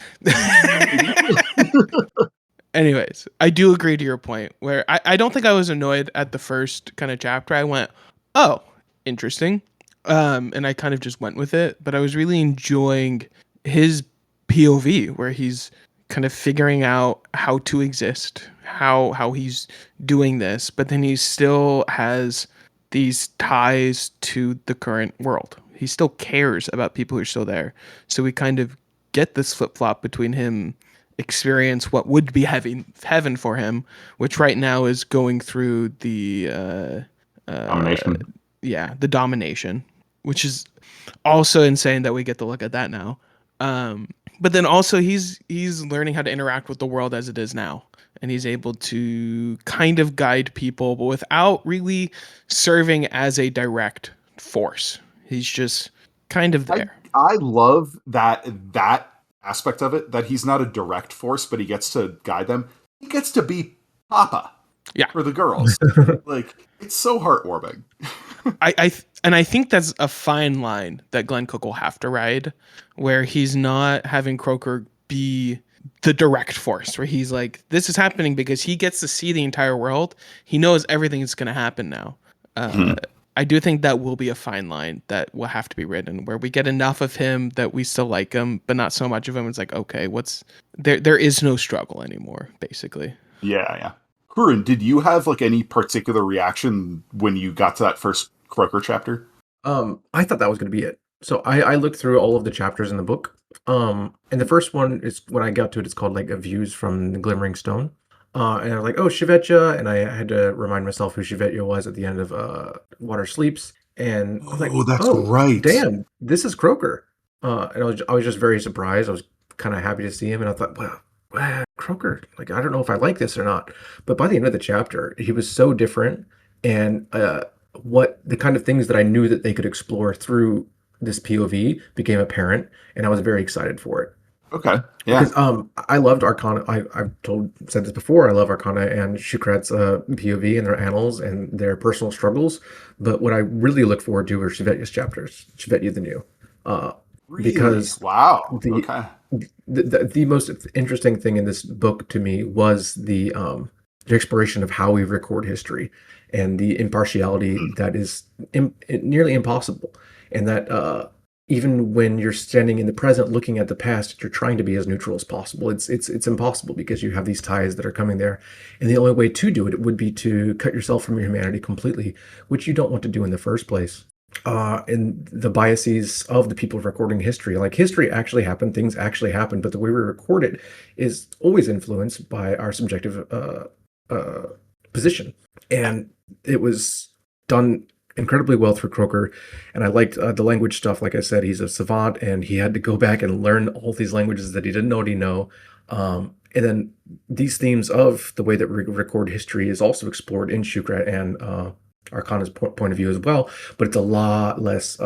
anyways, I do agree to your point where I don't think I was annoyed at the first kind of chapter. I went, oh, interesting. And I kind of just went with it, but I was really enjoying his POV where he's kind of figuring out how to exist, how he's doing this, but then he still has these ties to the current world. He still cares about people who are still there. So we kind of get this flip-flop between him experience what would be heaven for him, which right now is going through the Domination. the domination, which is also insane that we get to look at that now. But then also he's learning how to interact with the world as it is now, and he's able to kind of guide people, but without really serving as a direct force. He's just kind of there. I love that aspect of it, that he's not a direct force, but he gets to guide them. He gets to be Papa. Yeah. For the girls. Like, it's so heartwarming. I think that's a fine line that Glen Cook will have to ride, where he's not having Croker be the direct force, where he's like, this is happening because he gets to see the entire world. He knows everything that's going to happen now. I do think that will be a fine line that will have to be written, where we get enough of him that we still like him, but not so much of him. It's like, okay, there is no struggle anymore, basically. Yeah. Hurin, did you have like any particular reaction when you got to that first Croker chapter? I thought that was going to be it. So I looked through all of the chapters in the book. And the first one is, when I got to it, it's called like Views from the Glimmering Stone. And I was like, oh, Shivetya, and I had to remind myself who Shivetya was at the end of Water Sleeps. And I was like, that's right. Damn, this is Croker. And I was just very surprised. I was kind of happy to see him, and I thought, wow, Croker, like, I don't know if I like this or not. But by the end of the chapter, he was so different, and what the kind of things that I knew that they could explore through this POV became apparent, and I was very excited for it. Okay. Yeah. Because I loved Arcana. I've said this before. I love Arcana and Shukrat's POV and their annals and their personal struggles. But what I really look forward to are Shivetya's chapters, Shivetya the New. Really? Because the most interesting thing in this book to me was the exploration of how we record history and the impartiality that is nearly impossible, and that even when you're standing in the present looking at the past, you're trying to be as neutral as possible. It's impossible because you have these ties that are coming there, and the only way to do it would be to cut yourself from your humanity completely, which you don't want to do in the first place. And the biases of the people recording history, like, history actually happened, things actually happened, but the way we record it is always influenced by our subjective position. And it was done incredibly well through Croker, and I liked the language stuff. Like I said, he's a savant, and he had to go back and learn all these languages that he didn't already know. And then these themes of the way that we record history is also explored in Shukrat and Arcana's point of view as well, but it's a lot less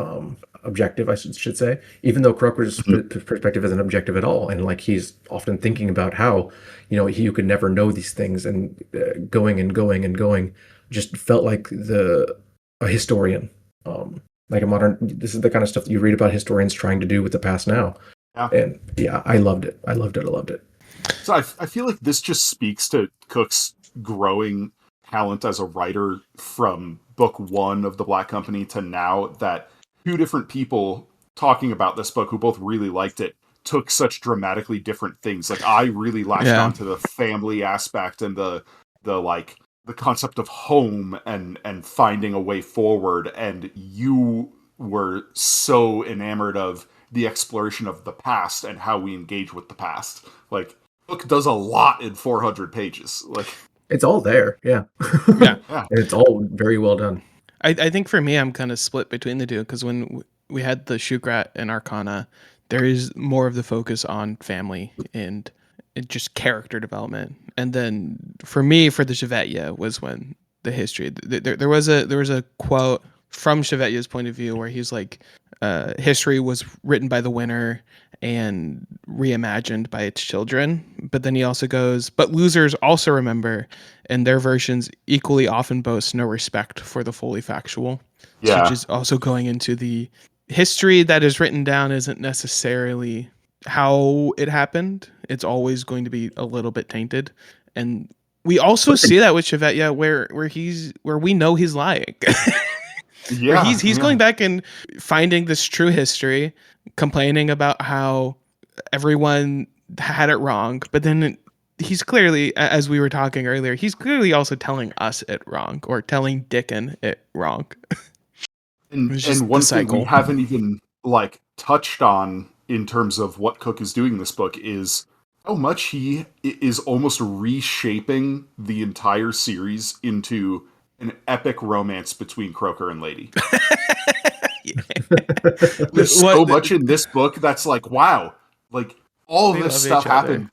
objective, I should say, even though Croker's perspective isn't objective at all. And like, he's often thinking about how, you could never know these things, and going just felt like a historian, like a modern. This is the kind of stuff that you read about historians trying to do with the past now. Yeah. And yeah, I loved it. I loved it. So I feel like this just speaks to Cook's growing talent as a writer from book one of the Black Company to now, that two different people talking about this book who both really liked it took such dramatically different things. Like, I really latched onto the family aspect and the concept of home and finding a way forward, and you were so enamored of the exploration of the past and how we engage with the past. Like, book does a lot in 400 pages. Like, it's all there. Yeah. Yeah. And it's all very well done. I think for me, I'm kind of split between the two because when we had the Shukrat and Arcana, there is more of the focus on family and just character development. And then for me, for the Chevetya was when the history. There was a quote from Chevetya's point of view where he's like, history was written by the winner and reimagined by its children. But then he also goes, but losers also remember, and their versions equally often boast no respect for the fully factual. So Yeah. just also going into the history that is written down isn't necessarily how it happened. It's always going to be a little bit tainted. And we also see that with Chevetya where we know he's lying. Where Yeah. he's going back and finding this true history, complaining about how everyone had it wrong, but then he's clearly, as we were talking earlier, he's clearly also telling us it wrong or telling Dickon it wrong. It's just And one the thing we cycle. haven't even like touched on in terms of what Cook is doing in this book is how much he is almost reshaping the entire series into an epic romance between Croker and Lady. There's so much in this book that's like, wow, like all They of this love stuff each other. happened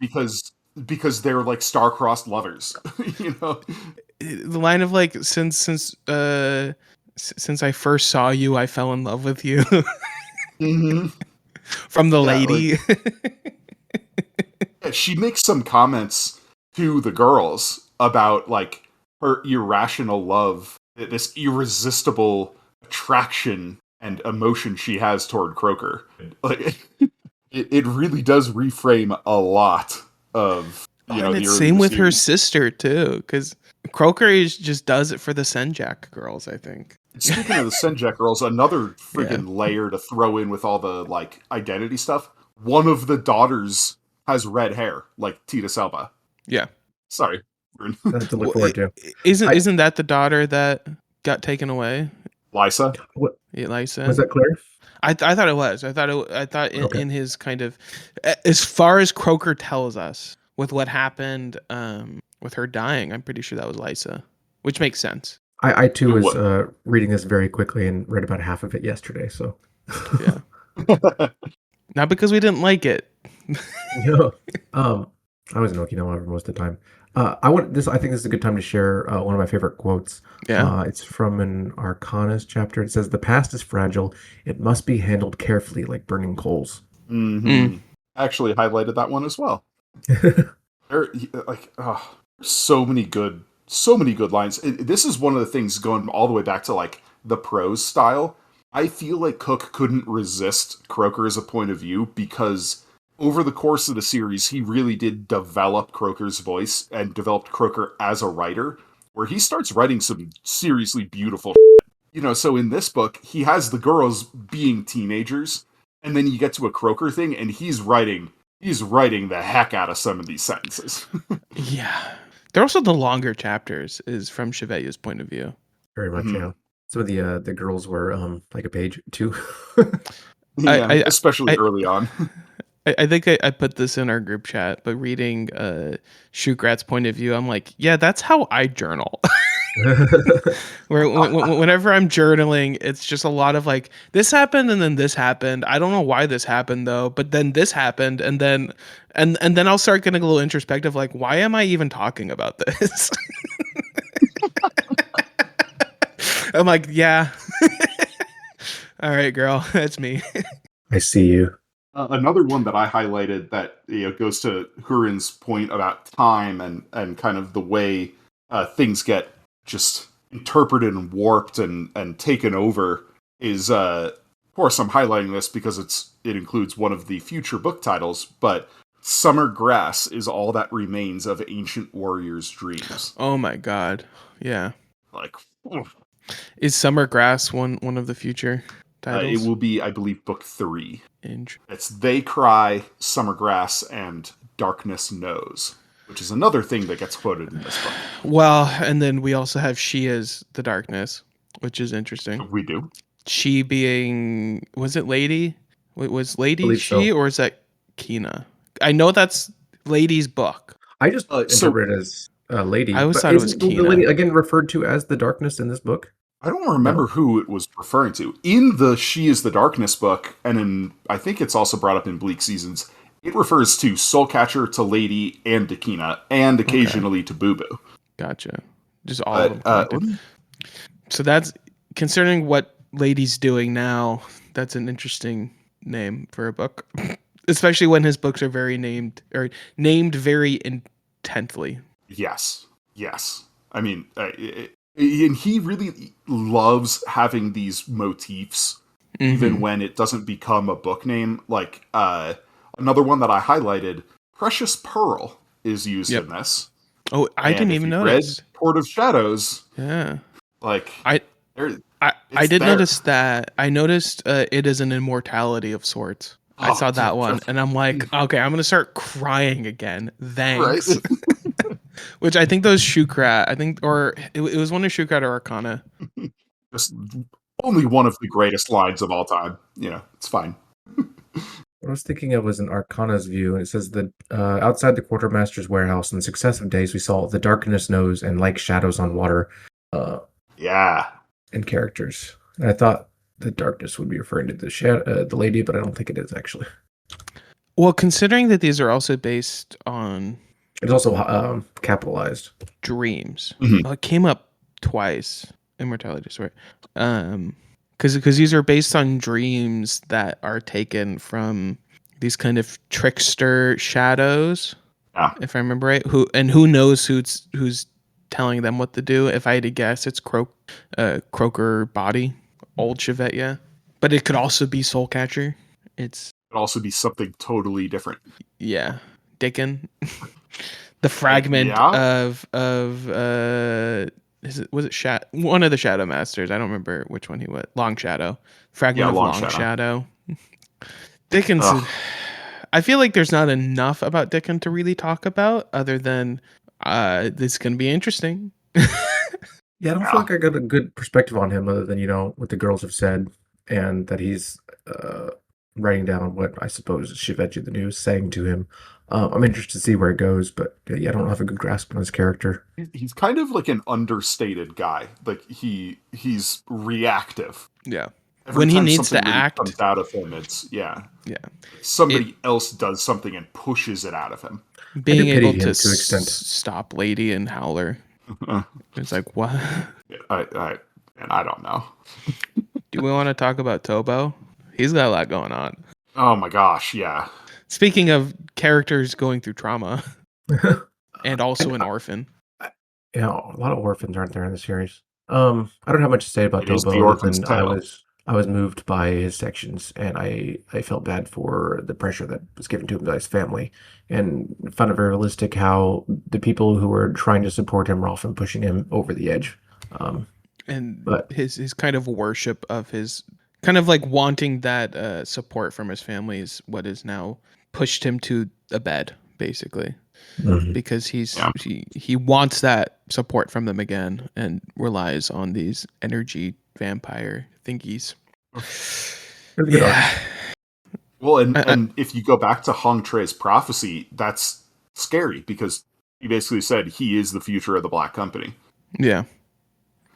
because they're like star-crossed lovers, you know? The line of like, since I first saw you, I fell in love with you. Mm-hmm. From the Yeah, lady. Yeah, she makes some comments to the girls about like her irrational love, this irresistible attraction and emotion she has toward Croker. Like it really does reframe a lot of And the it's earlier same with her series. sister too, because Croker just does it for the Senjak girls, I think. Speaking of the Senjak girls, another freaking layer to throw in with all the like identity stuff. One of the daughters has red hair, like Tita Selba. Yeah. Sorry. That's to look forward to. Isn't that the daughter that got taken away? Lysa. What Lysa. was that, Claire? I thought it was. I thought Okay. in his kind of, as far as Croker tells us with what happened with her dying, I'm pretty sure that was Lysa, which makes sense. I too was What? reading this very quickly and read about half of it yesterday. So Yeah. Not because we didn't like it. no, I was in Okinawa most of the time. I think this is a good time to share one of my favorite quotes. Yeah. It's from an Arcanas chapter. It says, "The past is fragile. It must be handled carefully, like burning coals." Mm-hmm. Actually highlighted that one as well. There, like, so many good lines. This is one of the things going all the way back to like the prose style. I feel like Cook couldn't resist Croker as a point of view because over the course of the series, he really did develop Croker's voice and developed Croker as a writer, where he starts writing some seriously beautiful shit. So in this book, he has the girls being teenagers, and then you get to a Croker thing, and he's writing the heck out of some of these sentences. Yeah. They're also the longer chapters is from Chevetya's point of view. Very much, yeah. Some of the girls were like a page too. Yeah, especially early on. I think I put this in our group chat, but reading Shukrat's point of view, I'm like, yeah, that's how I journal. Whenever I'm journaling, it's just a lot of like, this happened and then this happened. I don't know why this happened though, but then this happened and then I'll start getting a little introspective, like, why am I even talking about this? I'm like, yeah. All right, girl, that's me. I see you. Another one that I highlighted that goes to Hurin's point about time and kind of the way things get just interpreted and warped and taken over is, of course, I'm highlighting this because it includes one of the future book titles, but Summer Grass is all that remains of ancient warriors' dreams. Oh my god, yeah. Like, is Summer Grass one of the future titles? It will be, I believe, book 3. Inch. It's They Cry, Summer Grass, and Darkness Knows, which is another thing that gets quoted in this book. Well, and then we also have She is the Darkness, which is interesting. We do. She being, was it Lady? Was Lady she so. or is that Kina? I know that's Lady's book. I just interpret it as Lady. I always thought it was the Kina. lady again referred to as the Darkness in this book? I don't remember No. who it was referring to. In the She is the Darkness book, and I think it's also brought up in Bleak Seasons, it refers to Soulcatcher, to Lady, and Dakina, and Okay, occasionally to Boo Boo. gotcha. Just all of But them collected. So that's considering what Lady's doing now. That's an interesting name for a book, especially when his books are very named very intently. yes, yes. I mean, and he really loves having these motifs, even Mm-hmm. when it doesn't become a book name. Like another one that I highlighted, Precious Pearl, is used Yep. in this. Oh, I And didn't if even you read notice. Port of Shadows, Yeah. like I there, I it's did there. notice that. I noticed it is an immortality of sorts. I Oh, saw dude, that one, and I'm like, okay, I'm gonna start crying again. right? Thanks. Which I think those Shukrat, I think, or it was one of Shukrat or Arcana. Just only one of the greatest lines of all time. It's fine. What I was thinking of was an Arcana's view, and it says that outside the quartermaster's warehouse in successive days, we saw the darkness knows and like shadows on water Yeah. and characters. And I thought the darkness would be referring to the lady, but I don't think it is actually. Well, considering that these are also based on It's also capitalized. dreams, Mhm. well, it came up twice. Immortality, sorry. Because these are based on dreams that are taken from these kind of trickster shadows, Yeah. if I remember right. Who knows who's telling them what to do? If I had to guess, it's Croaker Body, old Chevetya, but it could also be Soulcatcher. It's Could also be something totally different. yeah, Dickon. The fragment Yeah. of was it one of the Shadow Masters? I don't remember which one he was. Long Shadow. Fragment Yeah, of Long Long Shadow. Shadow. Dickens. Ugh. I feel like there's not enough about Dickon to really talk about, other than this is gonna be interesting. Yeah, I don't feel like I got a good perspective on him other than, what the girls have said and that he's writing down what I suppose Shiveji the New is saying to him. I'm interested to see where it goes, but yeah, I don't have a good grasp on his character. He's kind of like an understated guy. Like he's reactive. Yeah. Every When he time needs something to really act, comes out of him, it's It- somebody else does something and pushes it out of him. being pity able to him to an extent. stop Lady and Howler. It's like, what? I don't know. Do we want to talk about Tobo? He's got a lot going on. Oh my gosh, yeah. Speaking of characters going through trauma, and also an orphan. A lot of orphans aren't there in the series. I don't have much to say about It is the Tobo other orphan's than tale. I was moved by his sections, and I felt bad for the pressure that was given to him by his family, and found it very realistic how the people who were trying to support him were often pushing him over the edge. And But his kind of worship of his kind of like wanting that support from his family is what has now pushed him to a bed, basically, because Yeah. he wants that support from them again and relies on these energy vampire thingies. really good arc. Yeah. Well, and I- and if you go back to Hong Tre's prophecy, that's scary because he basically said he is the future of the Black Company. Yeah.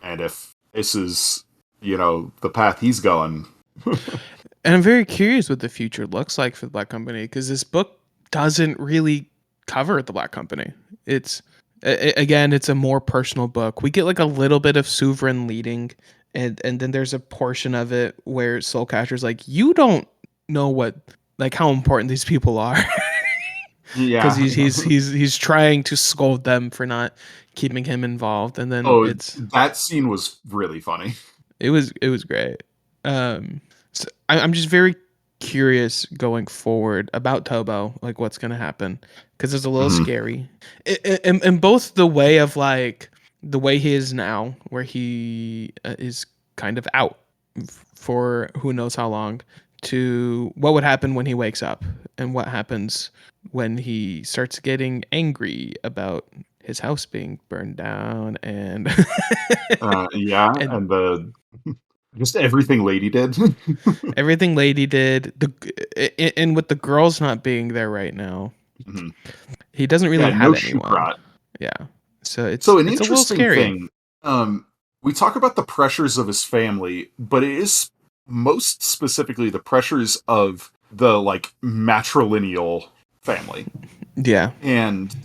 And if this is, the path he's going, And I'm very curious what the future looks like for the Black Company, because this book doesn't really cover the Black Company. It's again, it's a more personal book. We get like a little bit of Sovereign leading, and then there's a portion of it where Soulcatcher's like, you don't know how important these people are, yeah. because he's trying to scold them for not keeping him involved, and then Oh, that scene was really funny. it was great. So I'm just very curious going forward about Tobo, like what's gonna happen, because it's a little Mhm. scary. In both the way of like the way he is now, where he is kind of out for who knows how long, to what would happen when he wakes up, and what happens when he starts getting angry about his house being burned down, and Yeah, and and the just everything Lady did. everything Lady did, and with the girls not being there right now, Mhm. he doesn't really Yeah, have no anyone. Shukrat. Yeah, so So an it's a little interesting scary. thing, we talk about the pressures of his family, but it is most specifically the pressures of the like matrilineal family. Yeah. And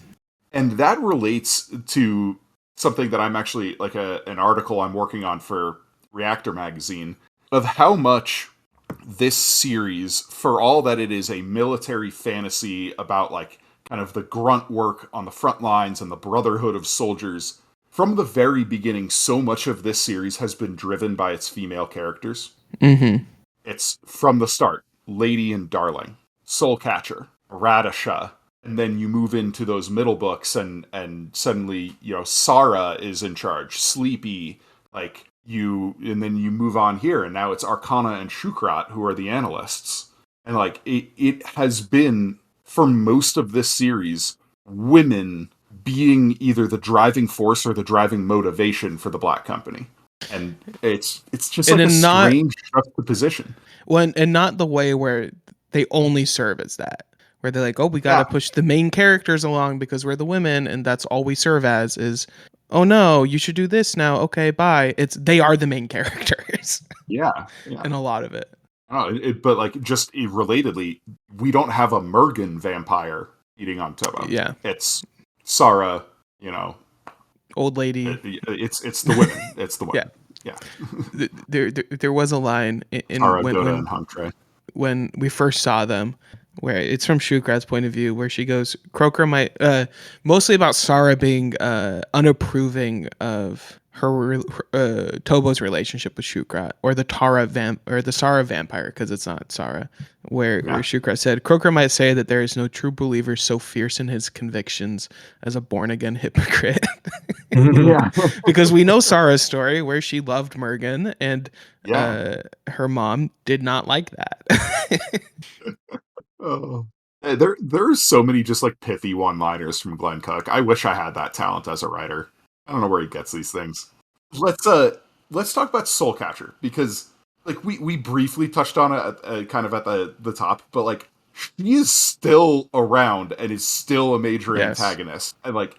that relates to something that I'm actually like an article I'm working on for Reactor magazine of how much this series, for all that it is a military fantasy about like kind of the grunt work on the front lines and the brotherhood of soldiers, from the very beginning, so much of this series has been driven by its female characters. Mm-hmm. It's from the start, Lady and Darling, Soulcatcher, Radisha, and then you move into those middle books and suddenly, you know, Sarah is in charge, Sleepy, like and then you move on here and now it's Arcana and Shukrat who are the analysts. And like it has been for most of this series, women being either the driving force or the driving motivation for the Black Company. And it's just like a strange juxtaposition. Well, and not the way where they only serve as that. Where they're like, oh, we got to push the main characters along because we're the women and that's all we serve as is, oh no, you should do this now. Okay, bye. They are the main characters. Yeah. And a lot of it. But like just relatedly, we don't have a Mergen vampire eating on Tobo. Yeah. It's Sarah, you know. Old lady. It's the women. It's the women. Yeah. There was a line in Sarah, Dota, and Huntre. When we first saw them, where it's from Shukrat's point of view, where she goes, Croker might, mostly about Sarah being unapproving of her Tobo's relationship with Shukrat, or the Sarah vampire, because it's not Sarah, where Shukrat said, Croker might say that there is no true believer so fierce in his convictions as a born-again hypocrite. Because we know Sarah's story, where she loved Mergen, and her mom did not like that. Oh. There's so many just like pithy one-liners from Glen Cook. I wish I had that talent as a writer. I don't know where he gets these things. Let's talk about Soulcatcher, because like we briefly touched on it kind of at the top, but like she is still around and is still a major antagonist. And like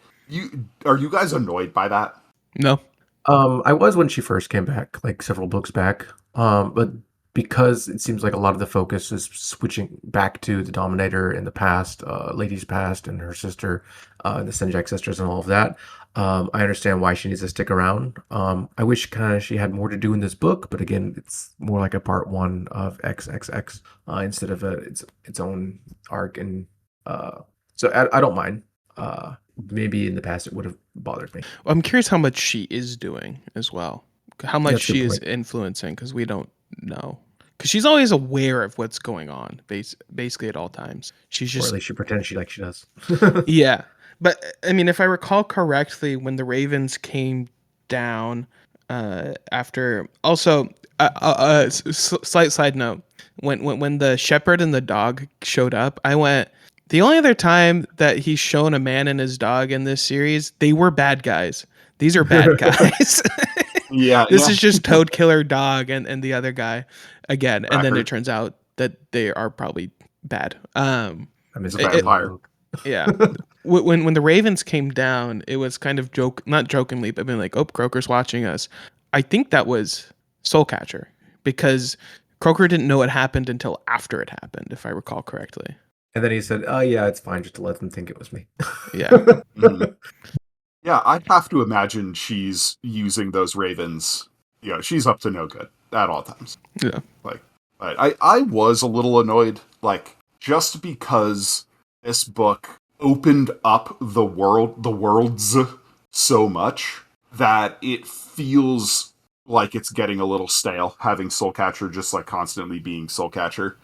are you guys annoyed by that? No. I was when she first came back, like several books back. But because it seems like a lot of the focus is switching back to the Dominator in the past, Lady's past, and her sister, the Senjak sisters, and all of that. I understand why she needs to stick around. I wish kind of she had more to do in this book, but again, it's more like a part one of XXX instead of its own arc, and so I don't mind. Maybe in the past it would have bothered me. I'm curious how much she is doing as well. How much she is influencing, because we don't know. Because she's always aware of what's going on, basically at all times. She's just, or at least she pretends she does. Yeah, but I mean, if I recall correctly, when the Ravens came down after, also slight side note, when the shepherd and the dog showed up, I went, the only other time that he's shown a man and his dog in this series, they were bad guys. These are bad guys. This is just Toad Killer Dog and the other guy again, and then it turns out that they are probably bad. I miss vampire. Yeah. When the Ravens came down, it was kind of not jokingly, but being like, "Oh, Croker's watching us." I think that was Soulcatcher, because Croker didn't know it happened until after it happened, if I recall correctly. And then he said, "Oh yeah, it's fine, just to let them think it was me." Yeah. Mm-hmm. Yeah, I'd have to imagine she's using those ravens. You know, she's up to no good at all times. Yeah. Like, I was a little annoyed, like, just because this book opened up the worlds so much that it feels like it's getting a little stale, having Soulcatcher just like constantly being Soulcatcher.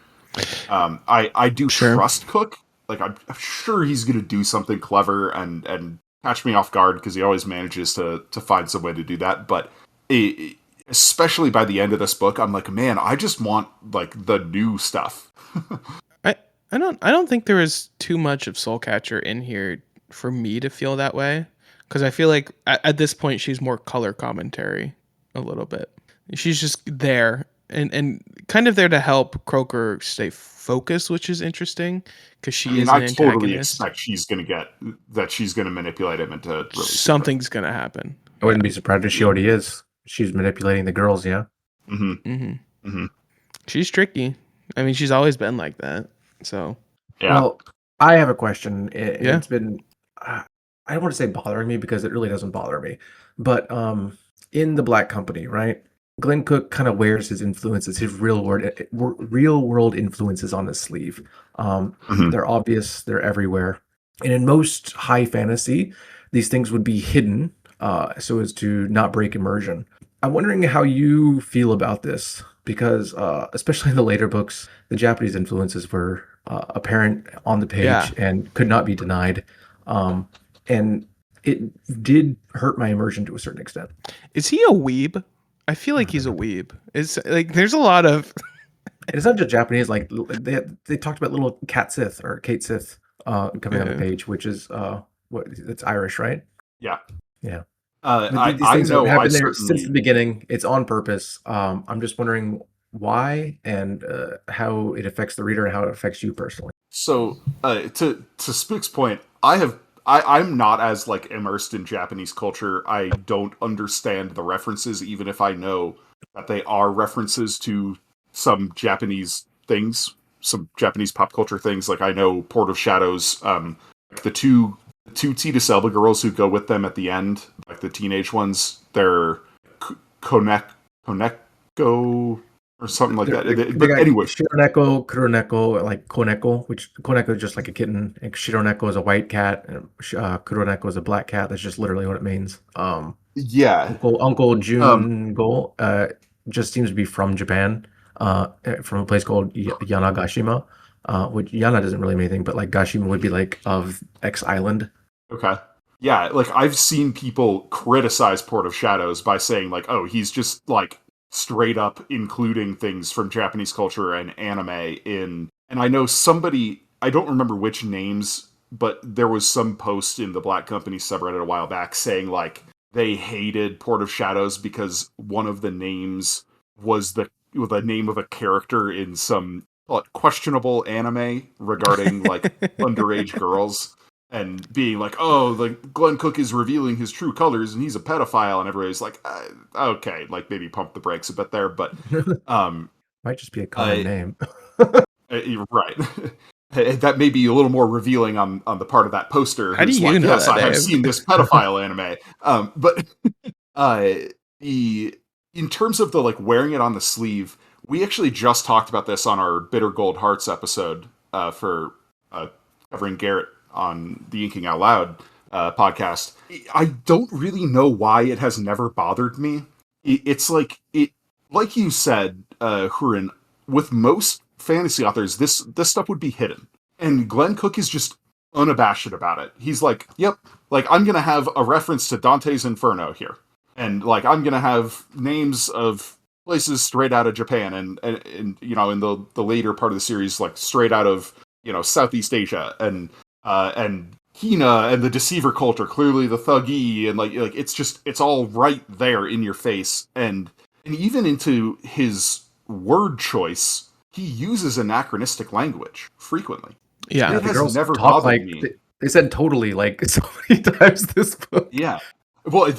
I do trust Cook. Like, I'm sure he's going to do something clever and catch me off guard, because he always manages to find some way to do that. But especially by the end of this book, I'm like, man, I just want like the new stuff. I don't think there is too much of Soulcatcher in here for me to feel that way, because I feel like at this point she's more color commentary a little bit. She's just there and kind of there to help Croker stay focused, which is interesting, because she is an antagonist. I totally expect she's going to manipulate him into really something's going to happen. I wouldn't be surprised if she already is. she's manipulating the girls. Yeah. Mm-hmm. Mm-hmm. Mm-hmm. She's tricky. I mean, she's always been like that. So Yeah. Well, I have a question, and Yeah. it's been I don't want to say bothering me because it really doesn't bother me, but in the Black Company, right? Glenn Cook kind of wears his influences, his real world influences on his sleeve. Mhm. They're obvious, they're everywhere, and in most high fantasy, these things would be hidden so as to not break immersion. I'm wondering how you feel about this because, especially in the later books, the Japanese influences were apparent on the Yeah. page and could not be denied. And it did hurt my immersion to a certain extent. Is he a weeb? I feel like he's a weeb. It's like there's a lot of And it's not just Japanese. Like they talked about little Cat Sith or Kate Sith coming on the Yeah. page, which is what it's Irish, right? Yeah. Yeah. These I things have know. I been there since the certainly. beginning. It's on purpose. I'm just wondering why and how it affects the reader and how it affects you personally. So, to Spook's point, I'm not as like immersed in Japanese culture. I don't understand the references, even if I know that they are references to some Japanese things, some Japanese pop culture things. Like I know Port of Shadows, the two Tita Selba girls who go with them at the end, like the teenage ones, they're Koneko or something like that. They But got anyway, Shironeko, Kuroneko, like Koneko, which Koneko is just like a kitten, and Shironeko is a white cat, and Kuroneko is a black cat. That's just literally what it means. yeah. Uncle Um, Jungo just seems to be from Japan, from a place called Yanagashima, which Yana doesn't really mean anything, but like Gashima would be like of X Island. Okay. Yeah, like I've seen people criticize Port of Shadows by saying like, "Oh, he's just like straight up including things from Japanese culture and anime in." And I know somebody, I don't remember which names, but there was some post in the Black Company subreddit a while back saying like they hated Port of Shadows because one of the names was the name of a character in some questionable anime regarding like underage girls and being like, "Oh, like Glenn Cook is revealing his true colors and he's a pedophile," and everybody's like, "Okay, like maybe pump the brakes a bit there," but um, Might just be a common uh, name. you're right. That may be a little more revealing on the part of that poster, How do who's you like, know "Yes, that, I have Dave? seen this pedophile anime," but uh, the in terms of the like wearing it on the sleeve, we actually just talked about this on our Bitter Gold Hearts episode for covering Garrett on the Inking Out Loud podcast. I don't really know why it has never bothered me. It's like you said, Hurin, with most fantasy authors, this stuff would be hidden, and Glenn Cook is just unabashed about it. He's like, "Yep, like I'm gonna have a reference to Dante's Inferno here, and like I'm gonna have names of places straight out of Japan, and you know, in the later part of the series, like straight out of Southeast Asia, and Hina and the Deceiver cult are clearly the Thuggee, and like it's all right there in your face, and even into his word choice, he uses anachronistic language frequently. Yeah. And Yeah, it the has girls never talk bothered like me. they said totally like so many times this book. Yeah. Well,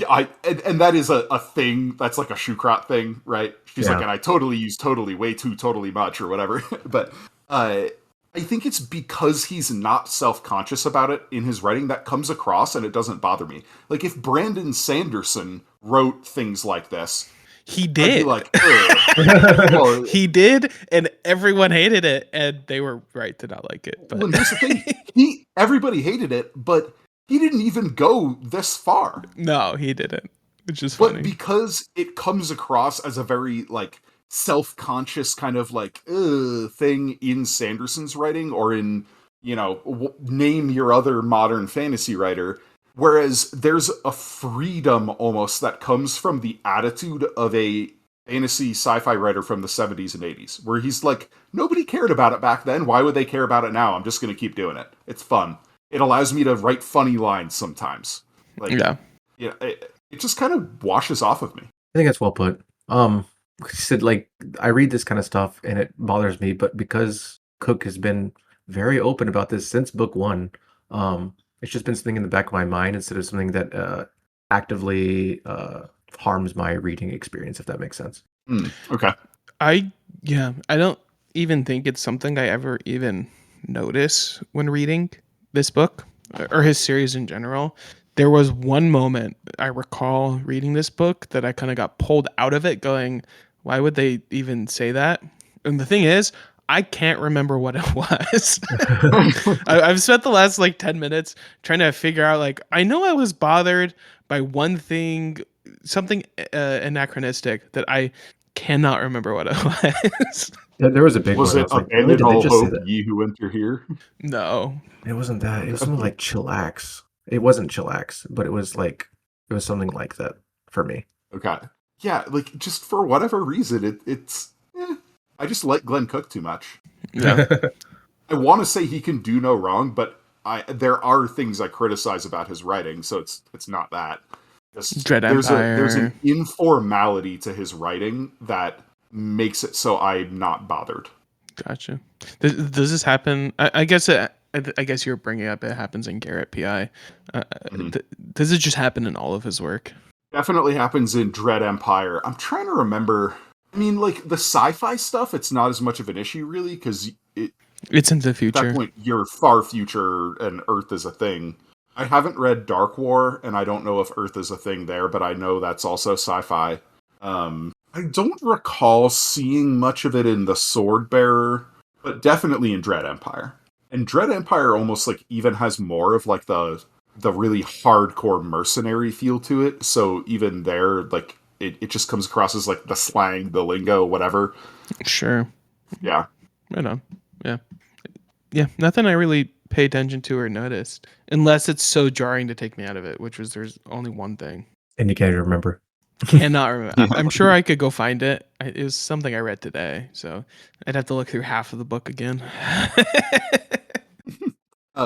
and that is a thing. That's like a Shukrat thing, right? She's like, Yeah. and I totally use totally way too totally much or whatever. But I think it's because he's not self-conscious about it in his writing that comes across, and it doesn't bother me. Like if Brandon Sanderson wrote things like this, He I'd be did. like, ugh. Well, He did, and everyone hated it, and they were right to not like it. But well, and here's the thing: everybody hated it, but he didn't even go this far. no, he didn't, which is But funny. because it comes across as a very like self-conscious kind of like thing in Sanderson's writing, or in name your other modern fantasy writer, whereas there's a freedom almost that comes from the attitude of a fantasy sci-fi writer from the 70s and 80s, where he's like, nobody cared about it back then, why would they care about it now? I'm just going to keep doing it. It's fun. It allows me to write funny lines sometimes. Like, Yeah. yeah, it just kind of washes off of me. I think that's well put. Like you said, like I read this kind of stuff and it bothers me, but because Cook has been very open about this since book one, it's just been something in the back of my mind instead of something that actively harms my reading experience, if that makes sense. Okay. I don't even think it's something I ever even notice when reading this book or his series in general. There was one moment I recall reading this book that I kind of got pulled out of it going, why would they even say that? And the thing is, I can't remember what it was. I've spent the last like 10 minutes trying to figure out, like, I know I was bothered by one thing, something anachronistic that I cannot remember what it was. There was a big Was one. I it was like, really? abandon Did they all just say hope, that? ye who enter here? No. It wasn't that. It was Okay. something like chillax. It wasn't chillax, but it was something like that for me. Okay. Yeah, like just for whatever reason, it's I just like Glenn Cook too much. Yeah. I want to say he can do no wrong, but there are things I criticize about his writing, so it's not that. Dread There's an Empire. informality to his writing that makes it so I'm not bothered. Gotcha. Does this happen? I guess I guess you're bringing up it happens in Garrett PI. Mhm. Does it just happen in all of his work? Definitely happens in Dread Empire. I'm trying to remember. I mean, like the sci-fi stuff, it's not as much of an issue really because It's in the at that future. point you're far future and Earth is a thing. I haven't read Dark War, and I don't know if Earth is a thing there, but I know that's also sci-fi. I don't recall seeing much of it in the Sword Bearer, but definitely in Dread Empire. And Dread Empire almost like even has more of like the really hardcore mercenary feel to it. So even there, like it just comes across as like the slang, the lingo, whatever. Sure. Yeah. Right on. Yeah. Yeah. Nothing I really pay attention to or noticed, unless it's so jarring to take me out of it. Which was there's only one thing. And you can't even remember. Cannot remember. I'm sure I could go find it. It was something I read today, so I'd have to look through half of the book again.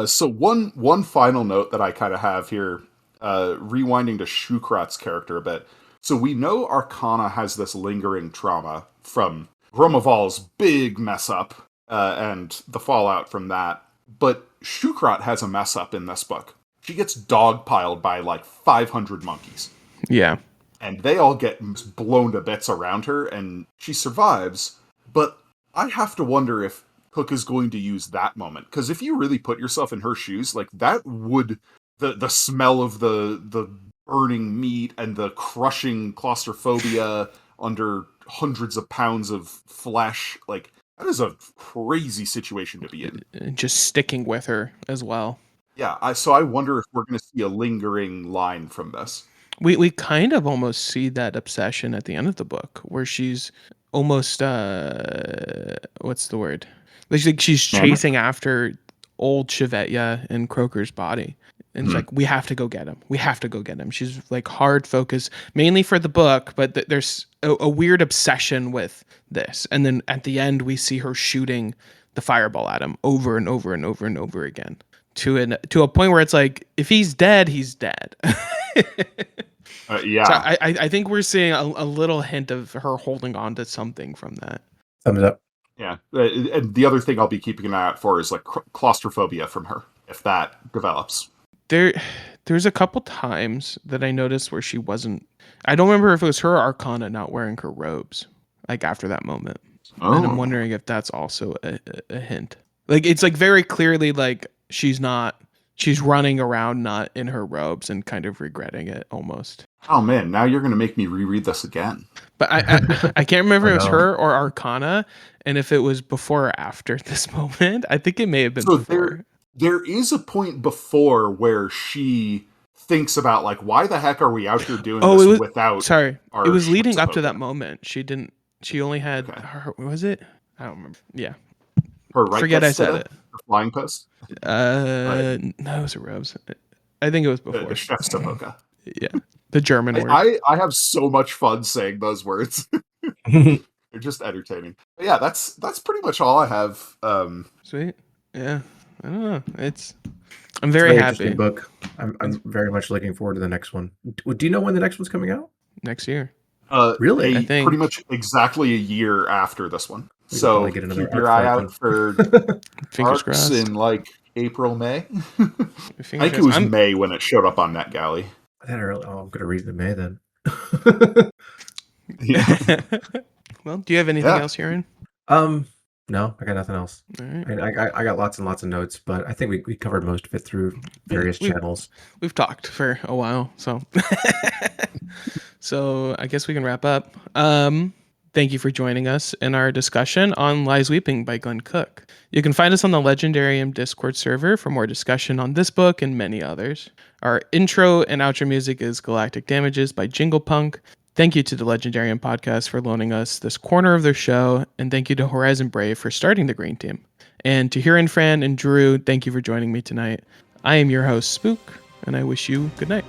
So one final note that I kind of have here, rewinding to Shukrat's character a bit. So we know Arcana has this lingering trauma from Romaval's big mess up and the fallout from that. But Shukrat has a mess up in this book. She gets dogpiled by like 500 monkeys. Yeah. And they all get blown to bits around her, and she survives. But I have to wonder if Cook is going to use that moment, because if you really put yourself in her shoes, like that would the smell of the burning meat and the crushing claustrophobia under hundreds of pounds of flesh, like that is a crazy situation to be in. And just sticking with her as well. Yeah, so I wonder if we're going to see a lingering line from this. We kind of almost see that obsession at the end of the book, where she's almost what's the word? Like she's chasing after old Chevetya in Croker's body. And it's like, we have to go get him. We have to go get him. She's like hard focus, mainly for the book, but there's a weird obsession with this. And then at the end, we see her shooting the fireball at him over and over and over and over again to a point where it's like, if he's dead, he's dead. Yeah. So I think we're seeing a little hint of her holding on to something from that. Thumbs up. Yeah, and the other thing I'll be keeping an eye out for is like claustrophobia from her, if that develops. There's a couple times that I noticed where she wasn't. I don't remember if it was her or Arcana not wearing her robes, like after that moment. Oh. And I'm wondering if that's also a hint. Like it's like very clearly like she's running around not in her robes and kind of regretting it almost. Oh man, now you're gonna make me reread this again. But I can't remember if it was no. her or Arcana, and if it was before or after this moment. I think it may have been So before. there is a point before where she thinks about like, why the heck are we out here doing Oh, this it was without? sorry. our It was leading up to Schwarzenegger? that moment. She didn't. She only had. Okay. Her, was it? I don't remember. Yeah. Her right Forget I fist said to it. the flying piss. No, it was a rose. I think it was before. The chef's taboka. Yeah, the German word. I have so much fun saying those words. They're just entertaining. But yeah, that's pretty much all I have. Sweet. Yeah. I don't know. I'm It's very a happy. interesting book. I'm very much looking forward to the next one. Do you know when the next one's coming out? Next year. Really? I think- Pretty much exactly a year after this one. We could So probably get another keep your arc eye fight out for Fingers arcs crossed. in like April, May. Fingers I think it crossed. was May when it showed up on NetGalley. I'm gonna read it in May then. Yeah. Well, do you have anything else, Aaron? No, I got nothing else. All right. I got lots and lots of notes, but I think we covered most of it through various channels. We've talked for a while, so so I guess we can wrap up. Thank you for joining us in our discussion on Lies Weeping by Glen Cook. You can find us on the Legendarium Discord server for more discussion on this book and many others. Our intro and outro music is Galactic Damages by Jingle. Thank you to the Legendarium podcast for loaning us this corner of their show, and thank you to Horizon Brave for starting the Green Team. And to Huron, Fran, and Drew, thank you for joining me tonight. I am your host, Spook, and I wish you good night.